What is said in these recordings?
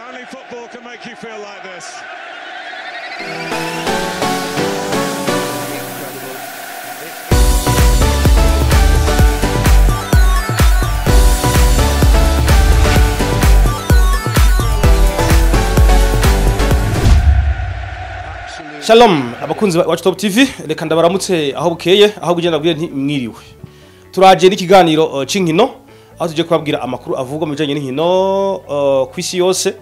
Only football can make you feel like this. Shalom abakunzi wa Top TV reka ndabaramutse aho bukeye aho bugenda bwire nti mwiriwe turaje n'ikiganiro c'inkino aho tuje kubabwira amakuru avugwa mu bijanye n'inkino kwisi yose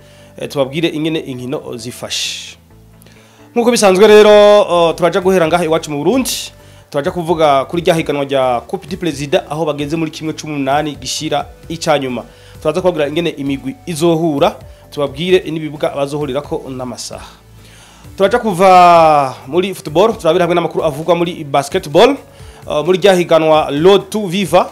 tubabwire ingene inkino zifashe nkuko bisanzwe rero turaje guhera ngaha iwacu mu Burundi turaje kuvuga kuri ryahiganwa rya Coupe du Président aho bageze muri kimwe c'8 gishira icanyuma turaza kubabwira ingene imigwi izohura tubabwire n'ibibuga bazohurirako n'amasaha turaja kuva muri football turabira hamwe n'amakuru avugwa muri basketball muri ryahiganwa Road to Viva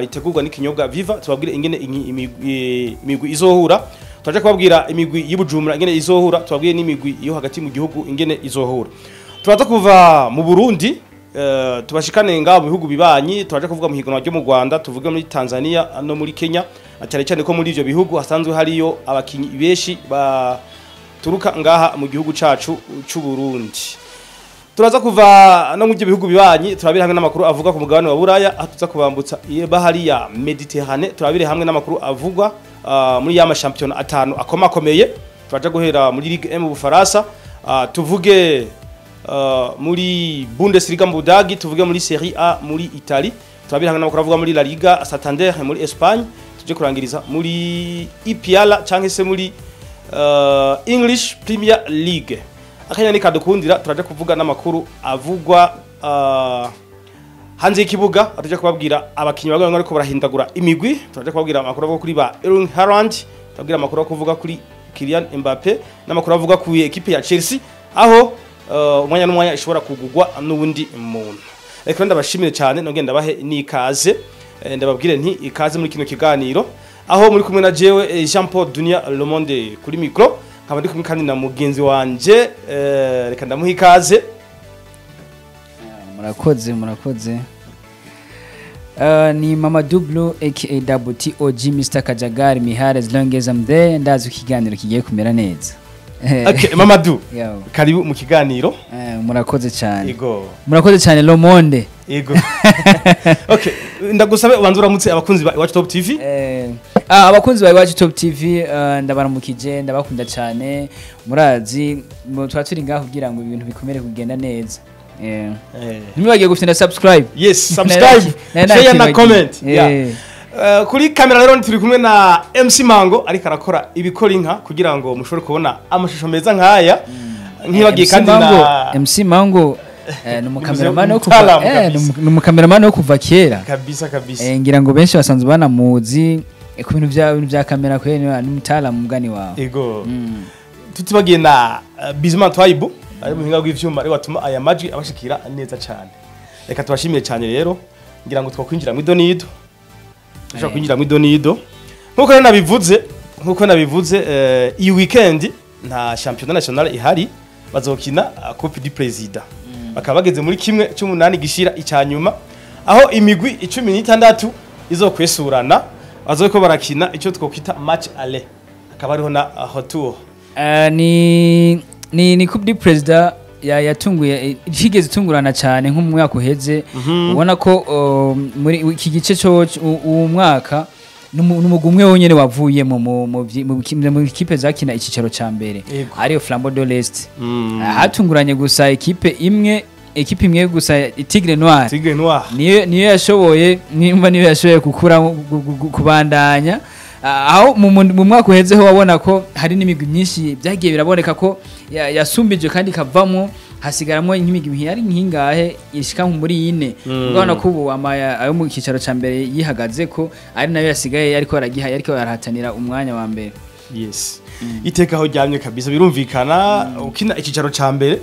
itegurwa n'ikinyobwa Viva tubabwire ingene imigwi izohura turaja kubabwira imigwi y'Ibujumbura ingene izohura tubabwire n'imigwi yo hagati mu gihugu ingene izohura turaza kuva mu Burundi tubashikane ngaho mu bihugu bibanyi turaja kuvuga mu higanwa ryo mu Rwanda tuvuge muri Tanzania no muri Kenya cyane cyane ko muri ivyo bihugu hasanzwe hariyo abakinyi benshi ba turuka ngaha mu gihugu cacu c'u Burundi turaza kuva no mu bihugu bibanyi turabira hamwe n'amakuru avuga ku mugabane wa Buraya atuza kubambutsa bahari ya Mediterane turabire hamwe n'amakuru avugwa muri ya champion atanu akomakomeye turaja guhera muri Ligue 1 mu Bufaransa tuvuge muri Bundesliga mu Budagi tuvuge muri Serie A muri Italy turabira hamwe n'amakuru avuga muri La Liga Santander muri Espagne tuje kurangiriza muri IPL canke se muri English Premier League akanya nikadukundira turaje kuvuga n'amakuru avugwa hanze y'ikibuga atuje kubabwira abakinyi baganga ariko barahindagura imigwi turaje kubabwira amakuru avuga kuri ba Erling Haaland tubabwira amakuru kuvuga kuri Kylian Mbappe n'amakuru avuga ku equipe ya Chelsea aho umwanya n'umwanya ishobora kugugwa n'ubundi muntu reka ndabashimire cyane nogenda bahe nikaze ndababwire nti ikaze muri kino kiganiro aho muri kumwe na jewe Jean Paul Dunia Le Monde kuri micro nkaba ndi kumwe kandi na mugenzi wanje reka ndamuha ikaze murakoze ni Mama Dublo aka Double TOG Mr Kajagari Mihare as long as I'm there ndazi ikiganiro kigiye kumera neza okay Mama Du karibu mu kiganiro murakoze cyane yego murakoze cyane Le Monde yego okay ndagusabe ubanzura mutse abakunzi ba Iwacu Top TV abakunzi ba Iwacu Top TV ndabaramukije ndabakunda cyane murazi twaturi ngaho kugira ngo ibintu bikomere kugenda neza ntimubagiye gufite subscribe yes subscribe share na comment kuri kamera rero turi kumwe na MC Mango ariko arakora ibikora inka kugira ngo mushobore kubona amashusho meza nkaya nkibagiye kandi na MC Mango numukameraman wo kuva kera kabisa ngira ngo benshi basanzwe banamuzi ku bintu bya kamera kwene n'umutala mu mugani wawe yego tutibagiye na Bizman Twaibu ari mu hinga gw'ivyuma ari watuma aya majwi abashikira neza cyane reka tubashimiye cyane rero ngira ngo twakwinjira mu idonido ushaka kwinjira mu idonido nkuko nabivuze iyi weekend nta championnat national ihari bazokina Coupe du Président bakaba bageze muri kimwe c'8 gishira icanyuma aho imigwi 16 izokwesurana bazoko barakina ico twokwita match aller akaba ariho na retour ni Coupe du Président yatunguye igeze tungurana cyane nko mu mwaka uheze ubona ko muri iki gice cyo umwaka numugumwe wonyene wavuye mu equipe zakina ikicaro ca mbere ariyo Flambeau de l'Est hatunguranye gusa equipe imwe gusa Tigre Noir niyo yashoboye niyo yashoboye gukura kubandanya aho mu mwaka uhezeho wabona ko hari n'imigwi myinshi byagiye biraboneka ko yasumbije kandi kavamo hasigaramo nk'imigwi yari nkingahe ishika muri 4 ubona ko ubu ayo mu kicaro ca mbere yihagaze ko ari nayo yasigaye ariko aragihaye ariko arahatanira umwanya wa mbere yes itekaho ryamye kabisa birumvikana ukina ikicaro ca mbere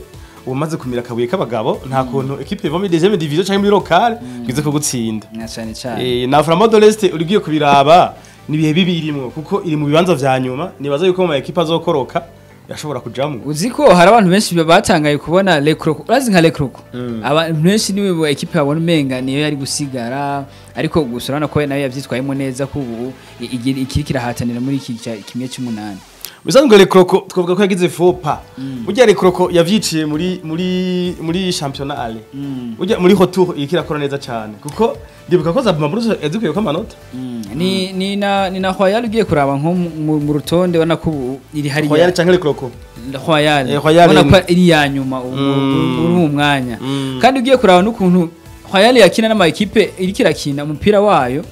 umaze kumira kabuye k'abagabo nta kuntu equipe iva muri deuxième division cyangwa muri locale bize ko gutsinda cyane na Flambeau de l'Est urigiye kubiraba nibihe bibirimwo kuko iri mu bibanza vya nyuma nibaza yuko mu equipe azokoroka yashobora kujamwe uziko hari abantu benshi batangaye kubona Le Croc urazi nka Le Croc abantu benshi niwe bo equipe babona umenga niyo yari gusigara ariko gusurana ko nayo yavyitwayemo neza ko ubu ikirikira hatanira muri iki kimwe c'8 bisanzwe Rekroko twavuga ko yagize fopa burya Rekroko yavyiciye muri championnat ale burya muri retour ikirakora neza cyane kuko ndibuka ko za Burundi yazikuye ko amanota ni na Royal ugiye kuraba nko mu rutonde wana ko iri hari Royal cyangwa Rekroko Royal wana ko iri ya nyuma uri mwanya kandi ugiye kuraba n'ukuntu Royal yakina n'ama equipe iri kirakina umupira wayo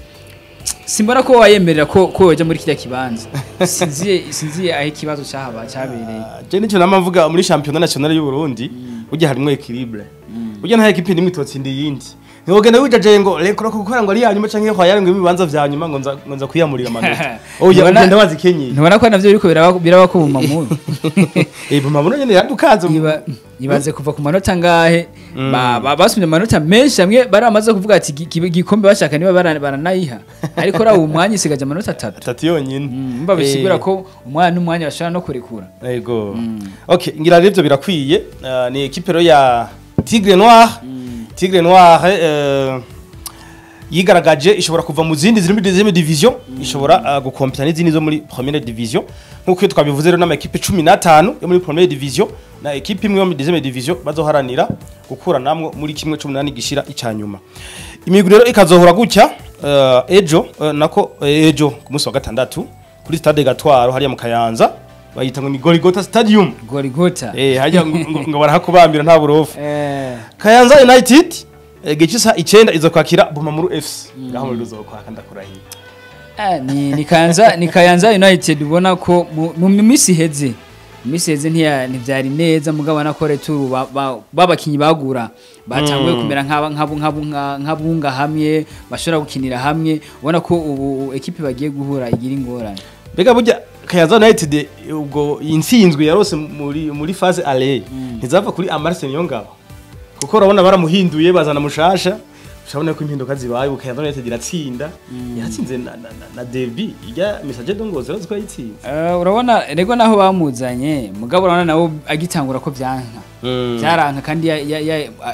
simbona ko wayemerera ko waje muri kiriya kibanza sinziye aho ikibazo cyabereye je nico namvuga muri championnat national y'u Burundi burya harimo equilibre burya nta equipe nimwe itotsinda yindi ntogenda wijaje ngo rekora ko gukora ngo ari yanyuma canke Royal ngo ibibanza vya nyuma ngo nza kwiyamurira amanota oya ugenda wazikenye ntubona ko navyo biriko biraba ko bumamuru bumamuru nyene yadukaze ibaze kuva ku manota ngahe basumye amanota menshi amwe baramaze kuvuga ati gikombe bashaka niba baranayiha ariko rawo umwanya isigaje amanota 3 yonyine mba bisigura ko umwana n'umwanya bashaka no kurekura yego okay ngira rivyo birakwiye ni equipe ro ya Tigre Noir yigaragaje ishobora kuva mu zindi ziri muri deuxième division ishobora gukompeta n'izindi zo muri première division nkuko twabivuze rero n'ama equipe 15 yo muri première division na equipe imwe yo muri deuxième division bazoharanira gukura namwe muri kimwe 18 gishira icanyuma imigwi rero ikazohora gutya ejo ku munsi wa gatandatu kuri stade Gatwaro hariya mu Kayanza bayita ngo ni Gorigota Stadium hajya ngo barahakubambira nta burofu Kayanza United gicisa 9 izo kwakira Bumamuru FC ngaho muri ruzokwaka ndakurahiye ni Kayanza United ubona ko mu misi heze ntivyari neza mugabo nakore turu babakinyi bagura batanguye kumera nk'abunga hamwe bashobora gukinira hamwe ubona ko ubu equipe bagiye guhura igira ingorane bega burya Kayanza United ubwo intsinzwe yarose muri phase aller ntizava kuri Amarsen Yongabo kuko urabona baramuhinduye bazana mushasha ushabona ko impinduka zibaye Kayanza United iratsinda yatsinze na derby ijya message dongoze raziko yitsinze urabona rego naho bamuzanye mugabo urabona nawo agitangura ko byanka byaranka kandi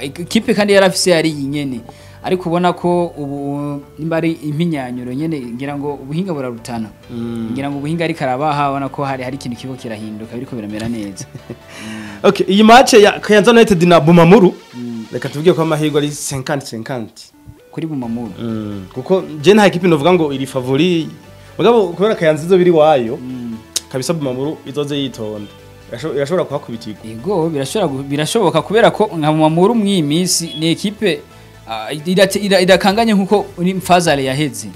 equipe kandi yarafise yari yinyene ariko ubona ko ubu nimbari impinyanyuro nyene ngira ngo ubuhinga burarutana ngira ngo ubuhinga ari karabaha ubona ko hari ikintu kibo kirahinduka biriko biramera neza okay iyi match ya Kayanza United na Bumamuru reka tuvuge ko amahirwe ari 50-50 kuri Bumamuru kuko je nta equipe novuga ngo iri favori mugabo kubera Kayanza izo biri wayo kabisa Bumamuru izoze yitonda irashobora kuhakubitirwa yego birashoboka kubera ko nka Bumamuru mw'imisi ni equipe idakanganye nkuko uri Fazale yaheze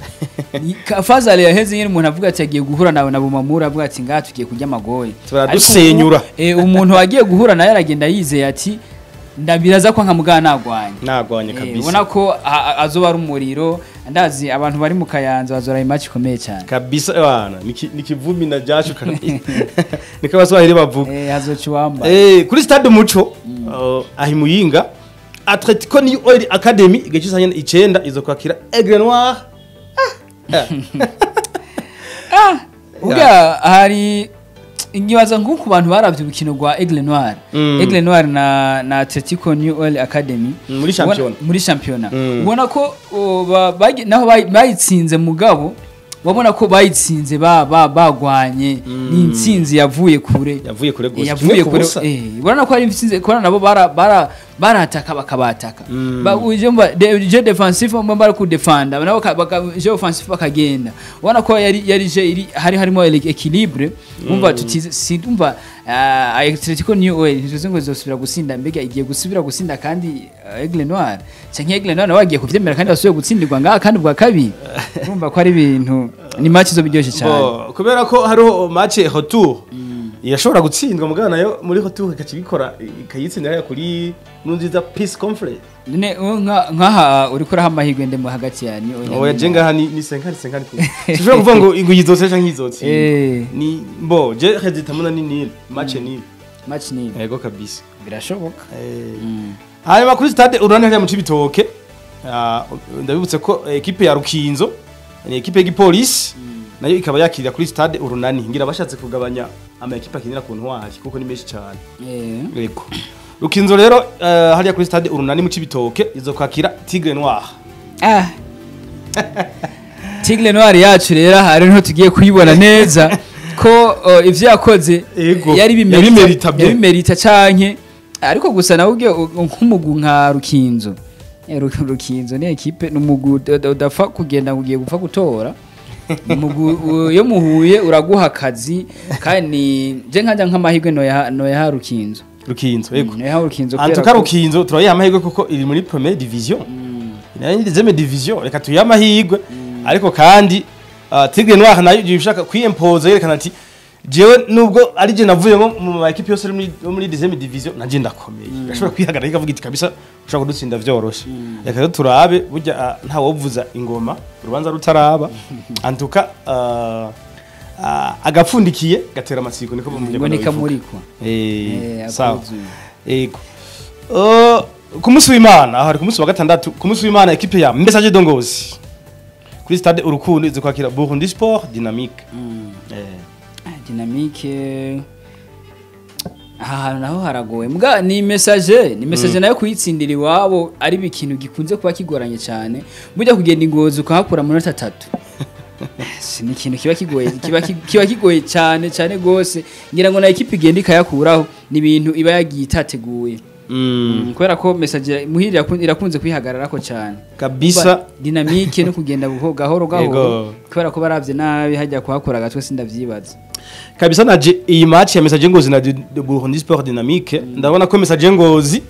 Fazale yaheze nyine umuntu avuga ati agiye guhura nawe na Bumamuru avuga ati ngaha tugiye kujya magoye turadusenyura umuntu wagiye guhura naye aragenda yizeye ati ndabiraza ko nkamugana nagwanye kabisa ubona ko azoba ari umuriro ndazi abantu bari mu Kayanza bazora imatch ikomeye cyane kabisa bana nikivumi na jasho nikabaswahili bavuga hazochwamba kuri stade Muco ahimuyinga Atletico New Oil Academy igechisanya 9 izo kwakira Aigle Noir uga hari ingibaza nkuko abantu baravye ubukino rwa Aigle Noir na Atletico New Oil Academy muri championnat ubona ko naho bayitsinze mugabo wabona ko bayitsinze bagwanye ni intsinzi yavuye kure gusa ubona ko ari intsinzi ko nabo barataka bakabataka ujemba je defensive mbara ku defender nabo je offensive bakagenda ubona ko yari je harimo equilibre umva tutumva Atletico New Oil ntizo ngo zosubira gusinda mbega igiye gusubira gusinda kandi Aigle Noir canke Aigle Noir wagiye kuvyemera kandi basuye gutsindirwa ngaha kandi bwa kabiri urumva ko ari ibintu ni match zo biryoshye cyane kubera ko hariho match retour yashobora gutsindwa mugana nayo muri retour ikacigikora ikayitsindira kuri nunziza Peace Conference none nkaha uri kora amahirwe ndemo hagati yani oya jenga hani ni 50-50 sishobora kuvuga ngo ingo yizotse canke yizotse ni bo je heditamuna ni match ni yego kabisa birashoboka hanyuma kuri stade urane hariya mu Cibitoke ndabibutse ko equipe ya Rukinzo ni equipe y'igipolisi nayo ikaba yakirira kuri stade urunani ngira bashatse kugabanya ama equipe akinira ku ntwari kuko ni menshi cyane yego Rukinzo rero hariya kuri stade urunani mu Cibitoke izo kwakira Tigre Noir Tigre Noir yacu rero hari no tugiye kuyibona neza ko ivyo yakoze Ego, yari yabimerita bien. bimerita canke ariko gusa nawe ubwe nk'umugu nka Rukinzo Rukinzo ni equipe n'umugu udapfa kugenda ugiye gupfa gutora umugu yo muhuye uraguha akazi kandi je nkajya nk'amahirwe no ya Rukinzo ego no ya Rukinzo antuka Rukinzo turayiha amahirwe kuko iri muri première division nayo deuxième division reka tuyiha amahirwe ariko kandi Tigre Noir nayo yishaka kwiyempoza yerekana ati jewe nubwo ari je navuye mu equipe yose muri deuxième division naje ndakomeye gashobora kwihagarara ikavuga iti kabisa ushaka kudutsinda vyoroshe reka rero turabe burya nta wovuza ingoma urubanza rutaraba antuka agapfundikiye gatera amatsiko niko bumuboneka muri ko sawa ego ku munsi w'Imana aho ari ku munsi wa gatandatu ku munsi w'Imana equipe ya Message Dongozi kuri stade urukundo izo kwakira Burundi Sport Dynamique Dynamique aha naho haragoye mbwa ni message nayo kuyitsindira iwabo ari bikintu gikunze kuba kigoranye cyane burya kugenda ingozi ukahakura mu minota 3 ni ikintu kiba kigoye cyane gose ngira ngo na equipe igenda ikayakuraho ni ibintu iba yagiye itateguye kubera ko message muhiri irakunze kwihagarara ko cyane kabisa Dynamique no kugenda gahoro kubera ko baravye nabi hajya kuhakura gatwe sindavyibaza kabisa naje iyi match ya Message Ngozi na Burundi Sport Dynamique ndabona ko Message Ngozi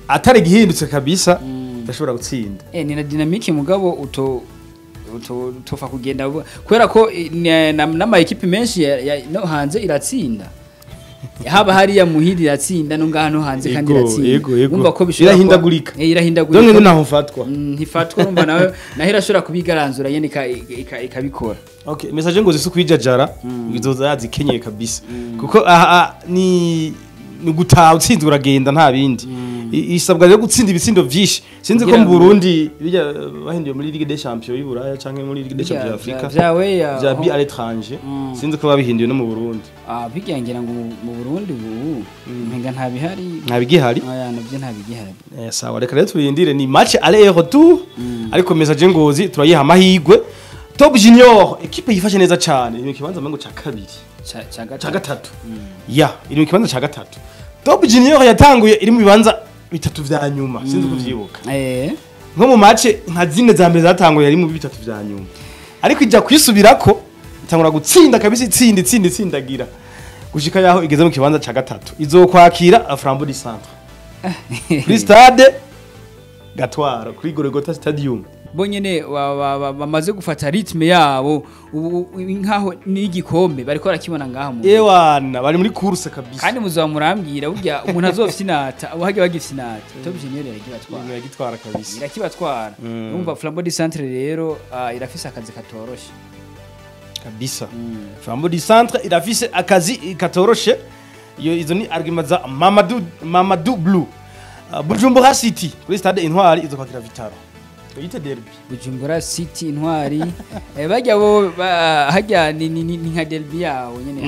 atari gihindutse kabisa ndashobora gutsinda ni na Dynamique mugabo utofa kugenda kubera ko n'ama equipe menshi no hanze iratsinda haba hari ya muhiri iratsinda no ngano hanze kandi iratsinda umva ko bishobora irahindagurika irahindagurika naho ufatwa ntifatwa umva nawe nahera ashobora kubigaranzura yene ikabikora okay Message Ngozi su kwijajara bizoza yazikenyeye kabisa kuko ni gutaha utsinda uragenda nta bindi isabwa rero gutsinda ibitsindo vyinshi sinzi ko mu Burundi bijya bahinduye muri Ligue des Champions y'Iburaya canke muri Ligue des Champions y'Afrika bya bi à l'étranger sinzi ko babihinduye no mu Burundi bigangira ngo mu Burundi ubu mpenga nta bigihari nabyo nta bigihari sawa reka rero turindire ni match aller et retour ariko Message Ngozi turayiha amahirwe Top Junior equipe yifashe neza cyane iri mu kibanza mango ca kabiri ca gatatu iri mu kibanza ca gatatu Top Junior yatanguye iri mu bibanza bitatu vya nyuma sinzi kuvyibuka nko mu match nka zine za mbere zatanguye ari mu bitatu vya nyuma ariko ija kwisubirako itangura gutsinda kabisa itsindagira gushika yaho igeze mu kibanza ca gatatu izokwakira Flambeau du Centre kuri stade Gatwaro kuri Gorogota Stadium bonyene bamaze gufata ritme yabo nkaho n'igikombe bariko barakibona ngaha mu ewana bari muri course kabisa kandi muzamurambwira burya umuntu azofite inata abahage bagifite inata Top Junior iragitwara kabisa irakibatwara urumva Flambeau du Centre rero irafise akazi katoroshe kabisa Flambeau du Centre irafise akazi katoroshe izo ni argument za Mamadou Blue Bujumbura City kuri stade Intwari izo kwakira Vitaro yite derby Bujumbura City Intwari bajya bo hajya ni nka derby yawo nyene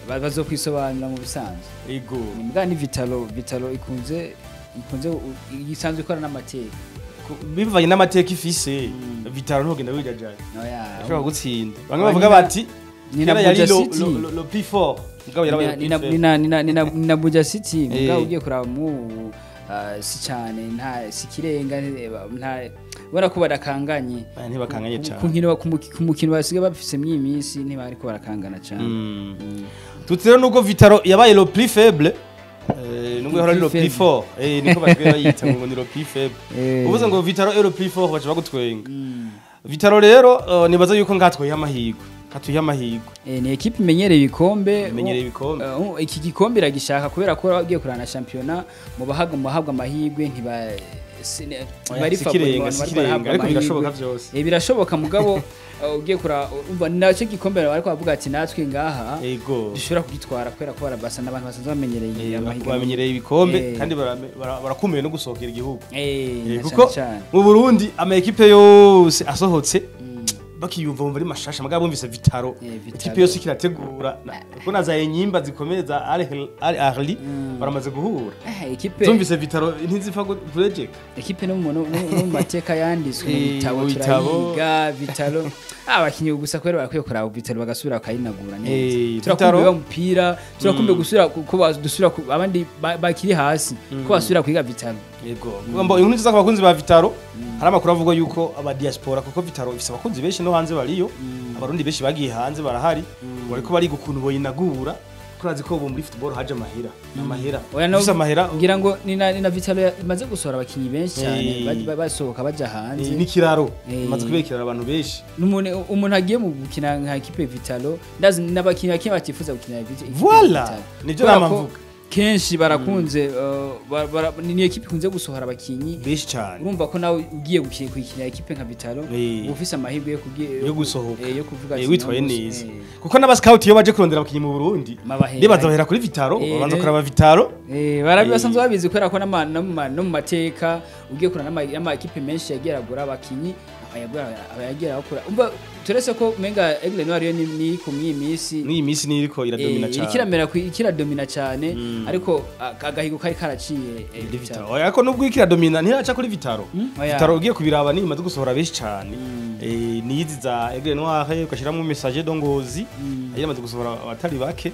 bazokwisobanura mu bisanzwe ego mbwa ni Vitaro ikunze isanzwe ikora n'amateka bivanye n'amateka ifise Vitaro ntogenda wijajaje ashobora gutsinda bamwe bavuga bati Nina yari lo P4 ngabo yarabaye Nina Buja City ngabo ugiye kuraba mu si cyane nta sikirenga nta bora ko barakanganye ntibakanganye cyane kumukino basiga bafise myimisi ntibari ko barakangana cyane tutero nuko Vitaro yabaye lo plus faible nubwo yari lo plus fort niko bagera yita ngo ni lo plus faible uvuze ngo Vitaro est lo plus fort bacha bagutwenga Vitaro rero nibaza yuko ngatwe y'amahirwe katuye amahirwe ni equipe imenyereye ibikombe iki gikombe iragishaka kubera ko bagiye kurana championnat mu bahabwa amahirwe bari favorisé ariko birashoboka byose birashoboka mugabo ugiye kura umva naco gikombe bariko bavuga ati natwe ngaha dushobora kugitwara kubera ko barabasa n'abantu basanzwe bamenyereye amahirwe bamenyereye ibikombe kandi barakumeye no gusohokera igihugu kuko mu Burundi ama equipe yose asohotse bakiyumva bumva ari mashasha mugabo bumvise Vitaro Vitaro. ikipe yose kirategura kuko nazaye nyimba zikomeye za Al Ahly baramaze guhura ekipe zumvise Vitaro ntizipfa kurejeka ekipe no mu mateka yanditswe mu bitabo turayiga Vitaro abakinyi gusa kwera bakwiye kuraba Vitaro bagasubira bakayinagura neza turakumbuye umupira turakumbuye gusubira ko dusubira abandi bakiri hasi ko basubira kwiga Vitaro yego mbo inkuru nziza abakunzi ba Vitaro hari amakuru avuga yuko aba diaspora kuko Vitaro ifise abakunzi benshi no hanze bariyo abarundi benshi bagiye hanze barahari bariko bari gukuntu boyinagura kurazi ko bo muri football haje amahera gusa amahera ngira ngo ni na Vitalo imaze gusohora abakinyi benshi cyane basohoka baja hanze n'ikiraro imaze kuberekera abantu benshi umuntu agiye mu gukina nka equipe Vitalo ndazi n'abakinyi bakiye batifuza gukina Vitalo voilà nivyo namvuga kenshi barakunze ni equipe kunze gusohora abakinyi benshi cyane urumva ko nawe ugiye gukina equipe nka Vitalo ufise amahirwe yo gusohoka yo kuvuga witwaye neza kuko n'aba scout iyo baje kurondera abakinyi mu Burundi ndibaza bahera kuri Vitalo babanza kuraba Vitalo barabibasanzwe babizi kwera ko no mu mateka ugiye kurana ama equipe menshi yageragura abakinyi abayagera bakora umva turese ko menga Aigle Noir yo ni ku mwimisi niriko iradomina cyane ikiradomina cyane ariko agahigo kari karaciye Vitalo ariko nubwo ikiradomina ntiraca kuri Vitalo Vitalo ugiye kubiraba ni imaze gusohora benshi cyane niyizi za Aigle Noir ukashiramo message dongozi yamaze gusohora abatari bake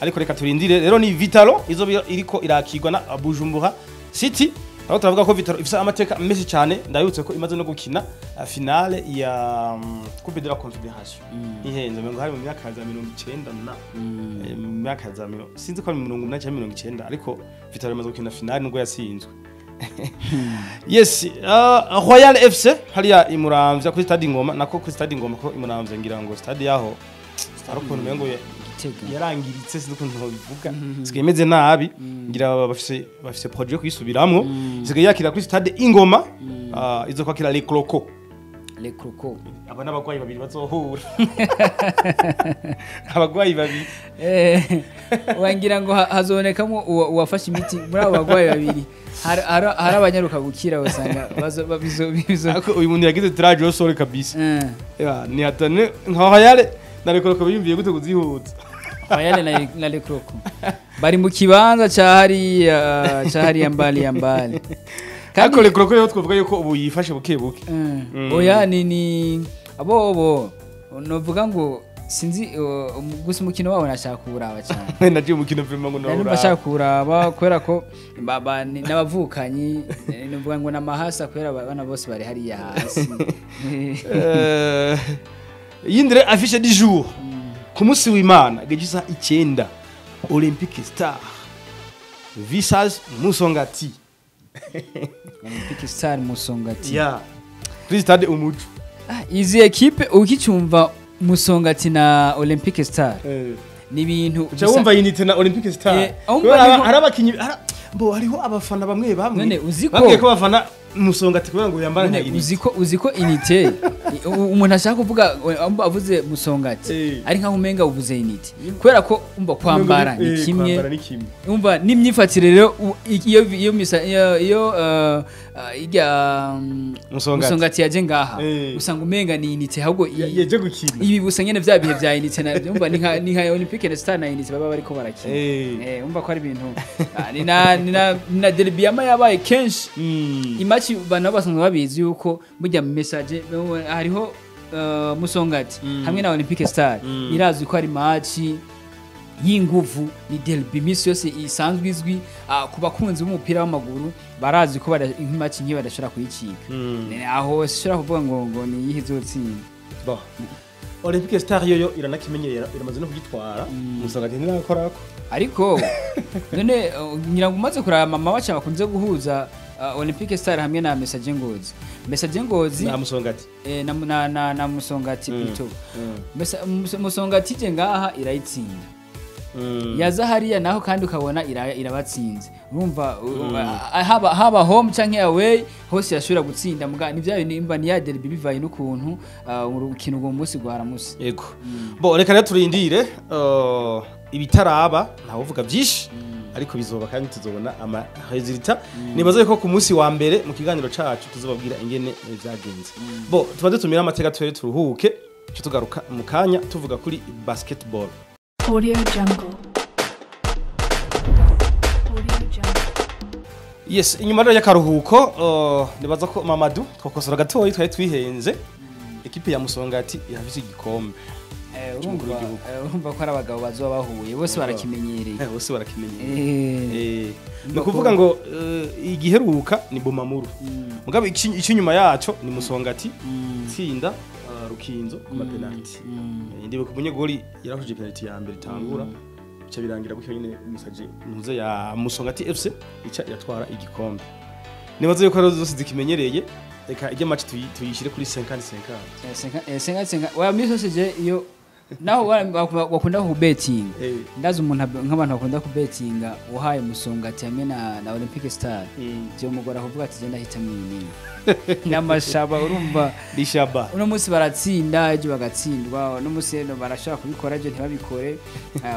ariko reka turindire rero ni Vitalo izo iriko irakigwa na Bujumbura City aho turavuga ko Vitalo ifisa amateka menshi cyane ndayutse ko imaze no gukina finale ya Coupe de la Confédération ihenze ngo hari mu myaka ya 90 na mu myaka ya 100 sinzi ko ari 1990 ariko Vitalo imaze gukina finale nubwo yasinzwe yes Royal FC hariya imuramvya kuri stade Ngoma nako kuri stade Ngoma ko imuramvya ngira ngo stade yaho ariko numengo yarangiritse sindukuntu bivuga sikemeze nabi ngira bafise projet yo kuyisubiramwo isigaye yakira kuri stade Ingoma izo kwakira les Crocos aba n'abagwayi babiri bazohura abagwayi babiri wangira ngo hazonekamo uwafashe imiti muri abo bagwayi babiri hari abanyaruka gukira usanga bizo uyu muntu yagize traje yo sore kabisa ni atane nka yale narekoroko biyumviye gute kuzihuza Ayale na le Crocos bari mu kibanza cyahari yambali kandi le Crocos yo twavuga yuko ubu yifashe buke oya ni abo novuga ngo sinzi gusa umukino wawe nashaka kuraba cyane naje umukino film ngo no nashaka kuraba kwera ko n'abavukanyi novuga ngo namahasa kwera abana bose bari hari ya hasi yindire affiche du jour ku munsi w'Imana gejiza 9 Olympic Star Visage Musongati Olympic Star Musongati kuri stade Umuco izi equipe ukicumva Musongati na Olympic Star ni ibintu uca wumva unité na Olympic Star harabakinyi mbo hariho abafana bamwe babwiye ko bafana Musongati kubera ngo yambara nka uziko unité umuntu ashaka kuvuga avuze Musongati ari nka umenga uvuze unité kubera ko umba kwambara ni kimwe umva nimyifatire rero iyo Musongati yaje ngaha usanga umenga ni unité ahubwo yaje gukina ibi busa nyene vya bihe vya unité na umva ni nka Olympic Star na unité baba bariko barakina umva ko ari ibintu ni na derby yabaye kenshi imachi bana basanzwe babizi yuko burya message hariho Musongati hamwe na Olympic Star irazi ko ari match y'inguvu ni derby misi yose isanzwe izwi ku bakunzi b'umupira w'amaguru barazi ko match nki badashobora kuyicika aho shira kuvuga ngo ni yihizotsinda Olympic Star yo iranakimenyera iramaze no kugitwara Musongati ntirakora ariko none nyirango umaze kuraba mama bacha bakunze guhuza Olympic Star hamwe na Message Ngozi na Musongati na Musongati pito Musongati je ngaha irayitsinda yaza hariya naho kandi ukabona irabatsinze urumva haba home canke away hose yashobora gutsinda muga ni bya nimba ni ya derby bivaye n'ukuntu urukino rwo munsi gwaramusi yego bo reka rero turindire ibitaraba ntavuga byinshi ariko bizoba kandi tuzobona ama resultat nibaze ko ku munsi wa mbere mu kiganiro cacu tuzobabwira ingene vyagenze bo tuba dutumira amateka twere turuhuke cyo tugaruka mu kanya tuvuga kuri basketball. Audio Jungle. Yes, inyuma rero y'akaruhuko nibaza ko Mamadou twakosora gatoyi twari twihenze ekipe ya Musongati yafise igikombe. Urumva ko ari abagabo bazoba bahuye bose barakimenyereye. Bose barakimenyereye. No kuvuga ngo igiheruka ni Bomamuru. Mugabe icyunyuma yaco ni Musongati tsinda Rukinzo ku mapenalty. Ndibe ku munyegoli yarahuje penalty ya mbere tangura. Bica birangira gutyo nyine musaje ntuze ya Musongati FC ica yatwara igikombe. Nibaze yuko zose zikimenyereye reka ijya match tuyishire kuri 50-50. Wa misoseje iyo naho wakunda ku betting ndazi umuntu nk'abantu bakunda ku bettinga uhaye Musongati hamwe na Olympic Star byo mugora kuvuga ati genda hita mwini namashaba urumva rishaba uno munsi baratsinda ejo bagatsindwa uno munsi rero barashaka kubikora ejo ntibabikore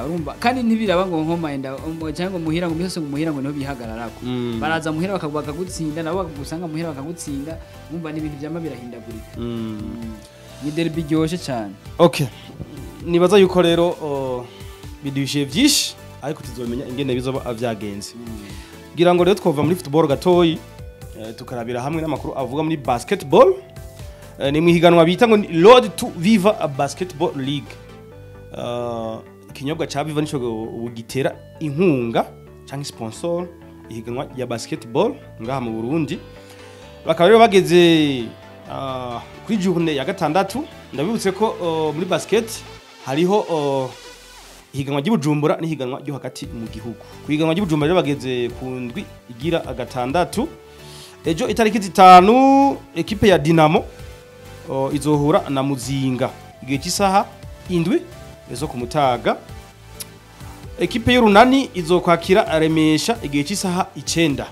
urumva kandi ntibiraba ngo nkomayenda cyangwa muhira ngo byose muhira ngo niho bihagararako baraza muhira bakagwaga gutsinda nabo bagusanga muhira bakagutsinda umva n'ibintu byama birahindagurika ni derby ryoshe cyane. Okay, nibaza yuko rero bidushiye byinshi ariko tuzomenya ingene bizoba avyagenze gira ngo rero twova muri football gatoyi tukarabira hamwe n'amakuru avuga muri basketball ni mwihiganwa bita ngo Road to Viva a Basketball League. Ikinyobwa cha Viva nico ubugitera inkunga cyangwa sponsor ihiganwa ya basketball ngaha mu Burundi bakaba rero bageze kuri journée ya gatandatu ndabibutse ko muri basket hariho ihiganwa ry'Ibujumbura n'ihiganwa ryo hagati mu gihugu. Kuhiganwa ry'Ibujumbura rero bageze ku ndwi igira gatandatu. Ejo itariki 5 ekipe ya Dinamo izohura na Muzinga igihe cy'isaha indwi ezo ku mutaga. Ekipe y'Urunani izokwakira Remesha igihe cy'isaha 9.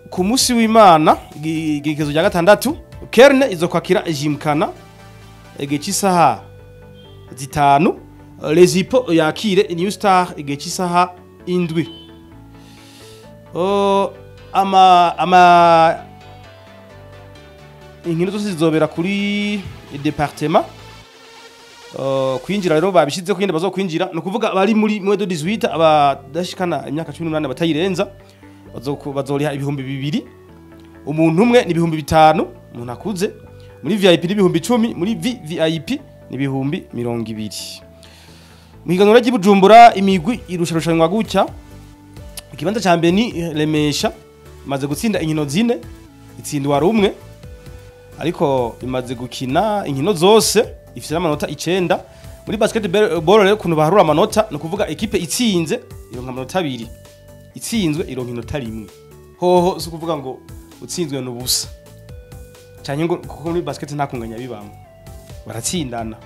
Ku munsi w'Imana igihezo rya gatandatu Kerne izokwakira Jimkana igihe cy'isaha 5. Lezipo yakire New Star igihe cy'isaha indwi. Inkino zose zizobera kuri departement. Kwinjira rero babishize ko nyine bazokwinjira no kuvuga bari muri mwedo 18 abadashikana imyaka 18 batayirenza bazoriha ibihumbi 2. Umuntu umwe ni ibihumbi 5 umuntu akuze. Muri VIP ni ibihumbi 10, muri VIP ni ibihumbi 20. Mwiganura ry'Ibujumbura imigwi irusharushanwa gutya. Ikibanza ca mbere ni Remesha maze gutsinda inkino 4 itsindwa rumwe ariko imaze gukina inkino zose ifite amanota 9. Muri basketball rero kuntu baharura amanota no kuvuga ekipe itsinze ironka amanota 2 itsinzwe ironka inota 1 hoho so kuvuga ngo utsinzwe n'ubusa cyane ngo kuko muri basket nta kunganya bibamo baratsindana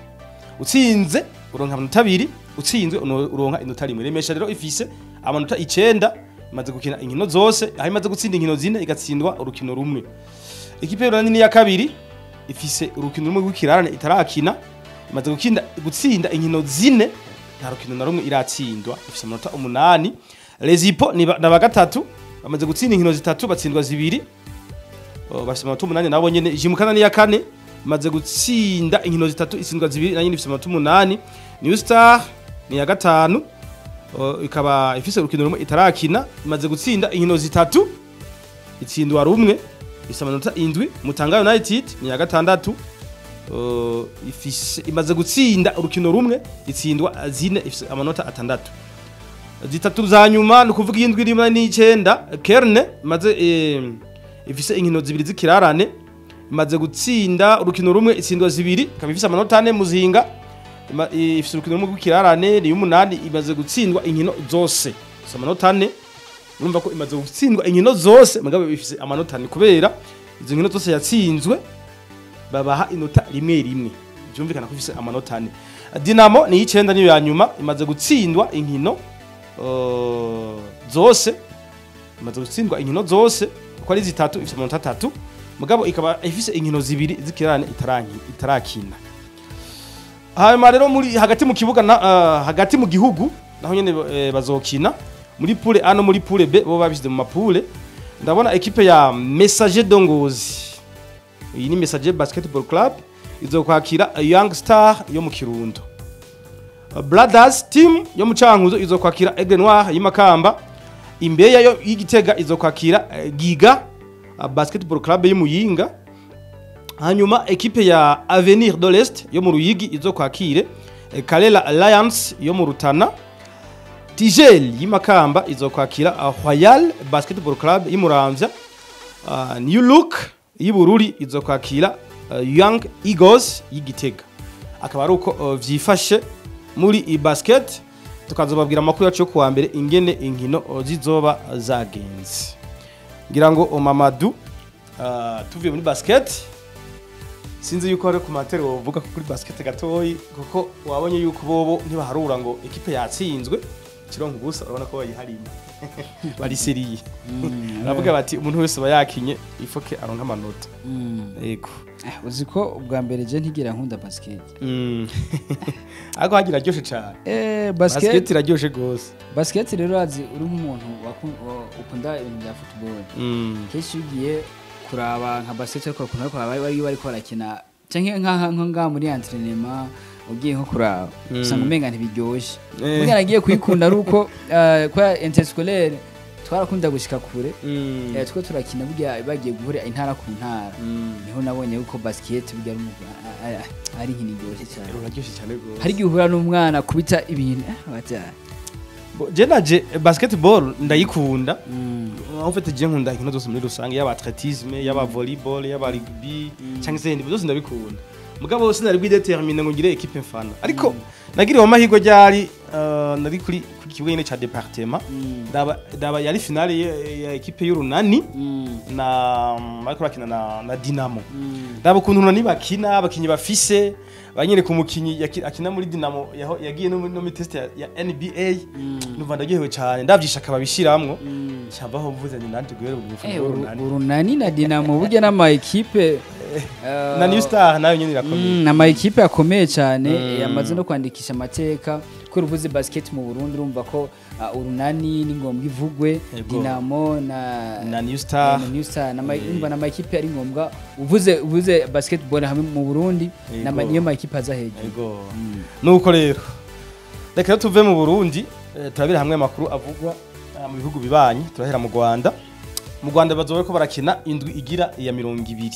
utsinze uronka amanota 2 utsinzwe uronka inota 1. Remesha rero ifise amanota 9 imaze gukina inkino zose aho imaze gutsinda inkino 4 igatsindwa urukino rumwe. Ekipe y'Urunani ni ya kabiri ifise urukino rumwe rw'ikirarane itarakina imaze gutsinda inkino 4 nta rukino na rumwe iratsindwa ifise amanota 8. Lezipo ni na bagatatu bamaze gutsinda inkino 3 batsindwa 2 bafise amanota 8 nabo nyene. Jimukana ni ya kane imaze gutsinda inkino 3 itsindwa 2 na nyene ifise amanota 8. New Star ni ya gatanu ikaba ifise urukino rumwe itarakina imaze gutsinda inkino 3 itsindwa rumwe ifise amanota 7. Mutanga United ni ya gatandatu ifise imaze gutsinda urukino rumwe itsindwa 4 ifise amanota 6. Zitatu za nyuma no kuvuga indwi rimwe n'9 Kerne imaze ifise inkino 2 zikirarane imaze gutsinda urukino rumwe itsindwa 2 ikaba ifise amanota 4. Muzinga ifise urukino rumwe rw'ikirarane ni 8 imaze gutsindwa inkino zose ifise amanota 4. Urumva ko imaze gutsindwa inkino zose mugabe ifise amanota 4 kubera izo nkino zose yatsinzwe babaha inota rimwe byumvikana ko ifise amanota 4. Dinamo ni 9 niyo ya nyuma imaze gutsindwa inkino zose imaze gutsindwa inkino zose uko ari 3 ifise amanota 3 mugabo ikaba ifise inkino 2 zikirarane itarakina. hanyuma rero muri hagati mu kibuga hagati mu gihugu naho nyene bazokina muri poule A no muri poule B bo babishyize mu mapule ndabona equipe ya Messager Dongozi iyi ni Messager Basketball Club izokwakira Young Star yo mu Kirundo. Brothers team yo mu Cankuzo izokwakira Aigle Noir y'Imakamba. Imbeya yo y'Igitega izokwakira Giga Basketball Club y'Imuyinga. Hanyuma equipe ya Avenir de l'Est yo mu Ruyigi izokwakire Kalela Alliance yo mu Rutana. Tigel y'Imakamba izokwakira Royal Basketball Club y'Imuramvya. New Look y'Ibururi izokwakira Young Eagles y'Igitega. Akaba ari uko vyifashe muri basket tukazobabwira amakuru yacu yo kuwa mbere ingene inkino zizoba zagenze. Ngira ngo Mamadou tuvuye muri basket sinzi yuko ari commentaire wovuga kuri basket gatoyi kuko wabonye yuko bobo ntibaharura ngo equipe yatsinzwe kirongo gusa urabona ko bayihariye bari seriye navuga bati umuntu wese bayakinye ifoke aronka amanota yego uziko ubwa mbere je ntigira nkunda basket ariko hagira ryoshe cyane basket iraryoshe gose basket rero azi uri nk'umuntu ukunda ibintu bya football keshi ugiye kuraba nka basket ariko kuraba bari barakina canke nka muri entraînement ugiye nko kuraba usanga umenga ntibiryoshe mugera agiye kuyikunda ari uko kwa interscolaire twarakunda gushika kure two turakina burya bagiye guhura intara ku ntara niho nabonye uko basket burya ari nk'iniryoshye cyane uraryoshe cyane gose hari gihura n'umwana kubita ibintu batya je naje basketball ndayikunda en fait je nkunda inkino zose muri rusange yaba athlétisme yaba volleyball yaba rugby cyangwa se ibindi byose ndabikunda mugabo sinari bwidetermine ngo ngire equipe mfana ariko nagiriwe amahirwe ryari nari kuri kibuga nyine cha département daba yari finale ya equipe y'urunani na mariko rakina na Dinamo daba kuntu nani bakina abakinyi bafise banyere ku mukinyi akina muri Dinamo yagiye no mi test ya NBA numva ndagiyewe cyane ndavyisha kababishiramwo cyambaho mvuzanye nandi guhera urunani na Dinamo burya n'ama equipe na New Star nayo nyine irakomeye n'ama equipe akomeye cyane yamaze no kwandikisha amateka ko ruvuze basket mu Burundi urumva ko urunani ni ngombwa ivugwe Dinamo na New Star n'ama equipe ari ngombwa uvuze basketball hamwe mu Burundi niyo ma equipe aza hejuru nuko rero reka tuve mu Burundi turabira hamwe amakuru avugwa mu bihugu bibanyi turahera mu Rwanda bazowe ko barakina indwi igira ya 200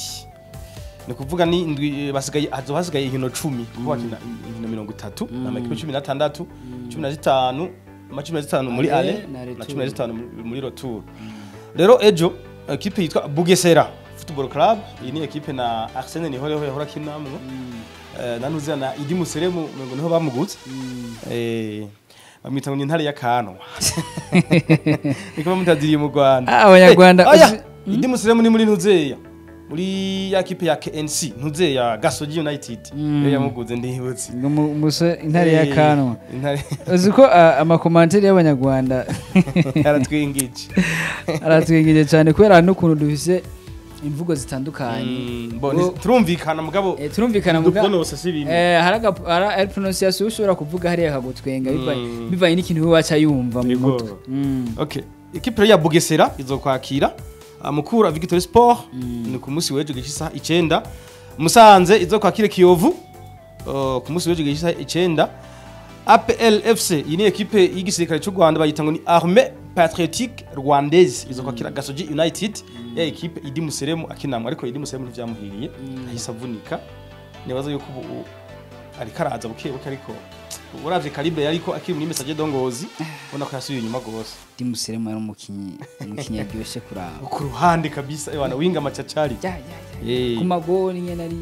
ni kuvuga ni indwi hasigaye inkino 10 kuko bakina inkino 30 na makipe 16 15 muri ale na 15 muri retour rero ejo equipe yitwa Bugesera Football Club iyi ni equipe na Arsene niho yahora kinamwe nanuze na Idi Museremu ngo niho bamuguze bamwita ngo intare ya Kanwa niko mutadiriye mu Rwanda abanyarwanda Idi Museremu ni muri Ntuzeya muri ya kipe ya KNC Ntuzeya Gasore United yo yamuguze ndihibutse muse intare ya Kanwa uziko amakomantere y'abanyarwanda aratwingije cyane kubera n'ukuntu dufise imvugo zitandukanye turumvikana mugabo turumvikana mugabo hari pronunciation ushobora kuvuga hariya kagutwenga bivanye n'ikintu wacha yumva mu mutwe okay equipe ya Bugesera izokwakira Mukura Victory Sport ni ku munsi w'ejo gishisa 9 Musanze izokwakira Kiyovu ku munsi w'ejo gishisa 9 APL FC iyi ni equipe y'igisirikare cy'u Rwanda bayita ngo ni Armée Patriotique Rwandaise izokwakira Gasogi United ya equipe Idi Museremu akinamwe ariko Idi Museremu ntivyamuhiriye ahisavunika nibaza yuko ari karaza bukebuke ariko uravye calibre yariko akiri muri Messager Dongozi ubona ko yasubiye inyuma gose Idi Museremu ari umukinyi aryoshe kuraba ku ruhande kabisa ebana winga macacari ku magoni nyene ari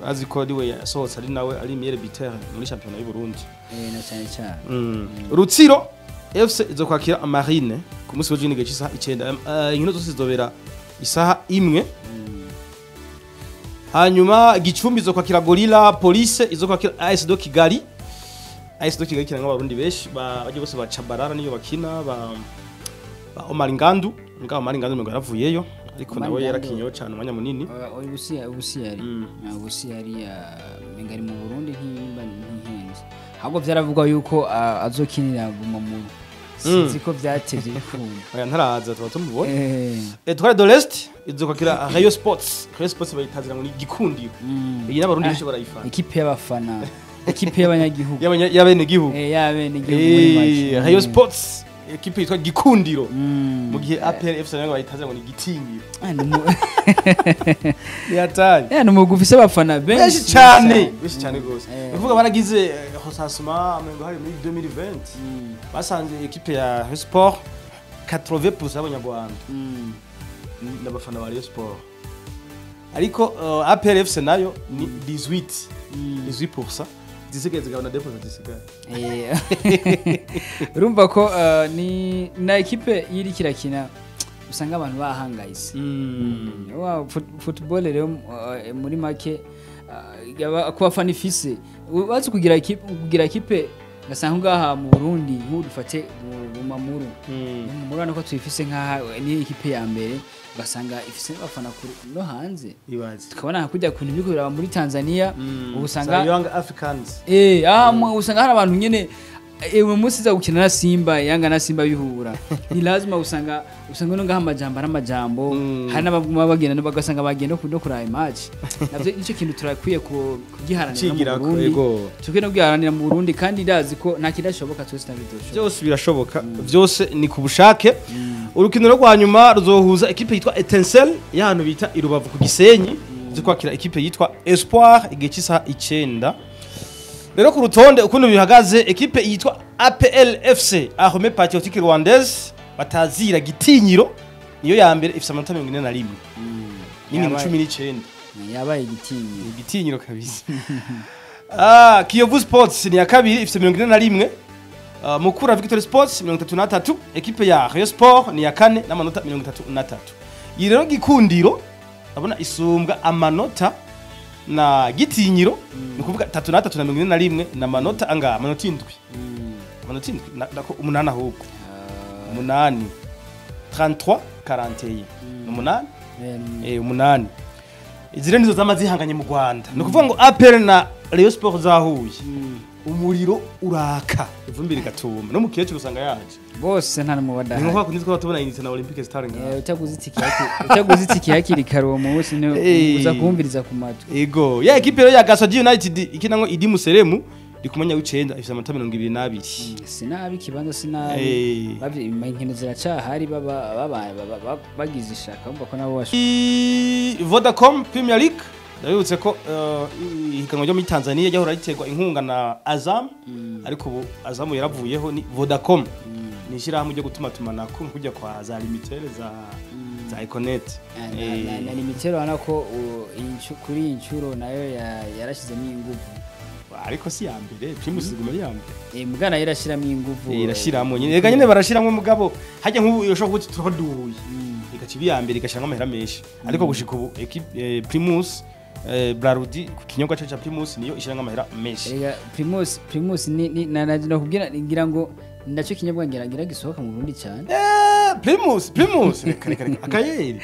azi ko diwe yasohotse ari nawe ari meilleur buteur muri championnat y'u Burundi na cyane Rutsiro FC izokwakira Marine ku munsi w'ejo nige cy'isaha 9 inkino zose zizobera isaha 1 hanyuma Gicumbi izokwakira Gorilla Police izokwakira AS do Kigali kiranga abarundi beshi baje bose bacabarara niyo bakina ba Omar Ngandu ngo yaravuyeyo ariko nawe yarakinyeho cyane umwanya munini ubusi yari ngari mu Burundi ntihenze ahubwo vyaravugwa yuko azokinira Bumamuru sinzi ko vyatevye bikunda oya ntaraza tuba tumubona Etoile de l'Est izokakira Rayon Sports bayitazira ngo ni gikundiro iyi n'abarundi benshi barayifana ikipe y'abafana ikipe y'abanyagihugu y'abenegihugu muri match Rayon Sports ekipe yitwa gikundiro mu gihe APR FC nayo bayitazira ngo ni gitinyiro yatari n'umugufise abafana benshi cyane gose uvuga baragize hosasuma amengo hari muri 2020 basanze ekipe ya Rayon Sport 80% y'abanyarwanda n'abafana ba Rayon Sport ariko APR FC nayo ni 18% disigeze gabana deposit disigaye urumva ko ni na ekipe yiri kirakina usanga abantu bahangayise wa football rero muri make ku bafana ifise bazi kugira ekipe gasanga ngaha mu Burundi nk'udufate Bumamuru murana ko tuyifise nkaha ni ekipe ya mbere ugasanga ifise abafana no hanze tukabona kujya kuntu biko biraba muri Tanzania ubusanga Young Africans usanga hari abantu nyene uyu munsi za gukina na Simba Yanga na Simba bihura ni lazima usanga no ngaha amajambo hari n'abaguma bagenda bagasanga bagenda no kuraya match navyo ico kintu turakwiye kugiharanira mu Burundi tukwiye no kugiharanira mu Burundi kandi ndazi ko nta kidashoboka twese ntabidoshoboka byose birashoboka byose ni ku bushake urukino rwo kwanyuma ruzohuza ekipe yitwa Etincelle y'ahantu bita Irubavu ku Gisenyi zikwakira ekipe yitwa Espoir igihe cy'isaha 9 rero ku rutonde ukuntu bihagaze ekipe yitwa APL FC Armée Patriotique Rwandaise batazira gitinyiro niyo ya mbere ifite amanota 41 nini 19 yabaye igitinyiro kabisa Kiyovu Sports ni ya kabiri ifite 41 Mukura Victory Sports 33 ekipe ya Rayon Sport ni ya kane n'amanota 33 iyi rero gikundiro abona isumbwa amanota na gitinyiro ni kuvuga 33 na manota anga manota 7 manota 7 nako 8 ahubwo 8 33 41 8 8 izire nizo zamazihanganye mu Rwanda ni kuvuga ngo APR na Rayon Sport zahuye umuriro uraka ivumbi rigatuma no mukecuru usanga yaje bose nta mu badaha ni nko kunizwa tubona inite na Olympic Star nga utaguzitiki hakiri karo mu munsi no uza kumviriza ku matwi ego ya equipe ya Gasore United ikina ngo Idi Museremu rikumanya w'icenda ifite amata 22 sinabi kibanza sinabi bavye inkino ziracahari bagize ishaka umva ko nabo Vodacom Premier League Ndabibutse ko ihiganwa ryo muri Tanzania ryahora ritegwa inkunga na Azam ariko ubu Azam yaravuyeho ni Vodacom ni shirahamwe ryo gutuma tumanako kujya kwa za limitere za Econet na limitere wana ko kuri incuro nayo yarashizemo ingufu ariko si ya mbere Primus iguma ya mbere mugana yarashiramo ingufu irashiramo nyine ega nyine barashiramo mugabo hajya nk'ubu yoshobora kuti turaduye igacibi ya mbere igashiramo amahera menshi ariko gushika ubu Primus Brarudi ku kinyobwa cyo cha Primus niyo ishiranga amahera menshi Primus ni no kugira ngira ngo ndacho kinyobwa ngira gisohoka mu Burundi cyane Primus akayeri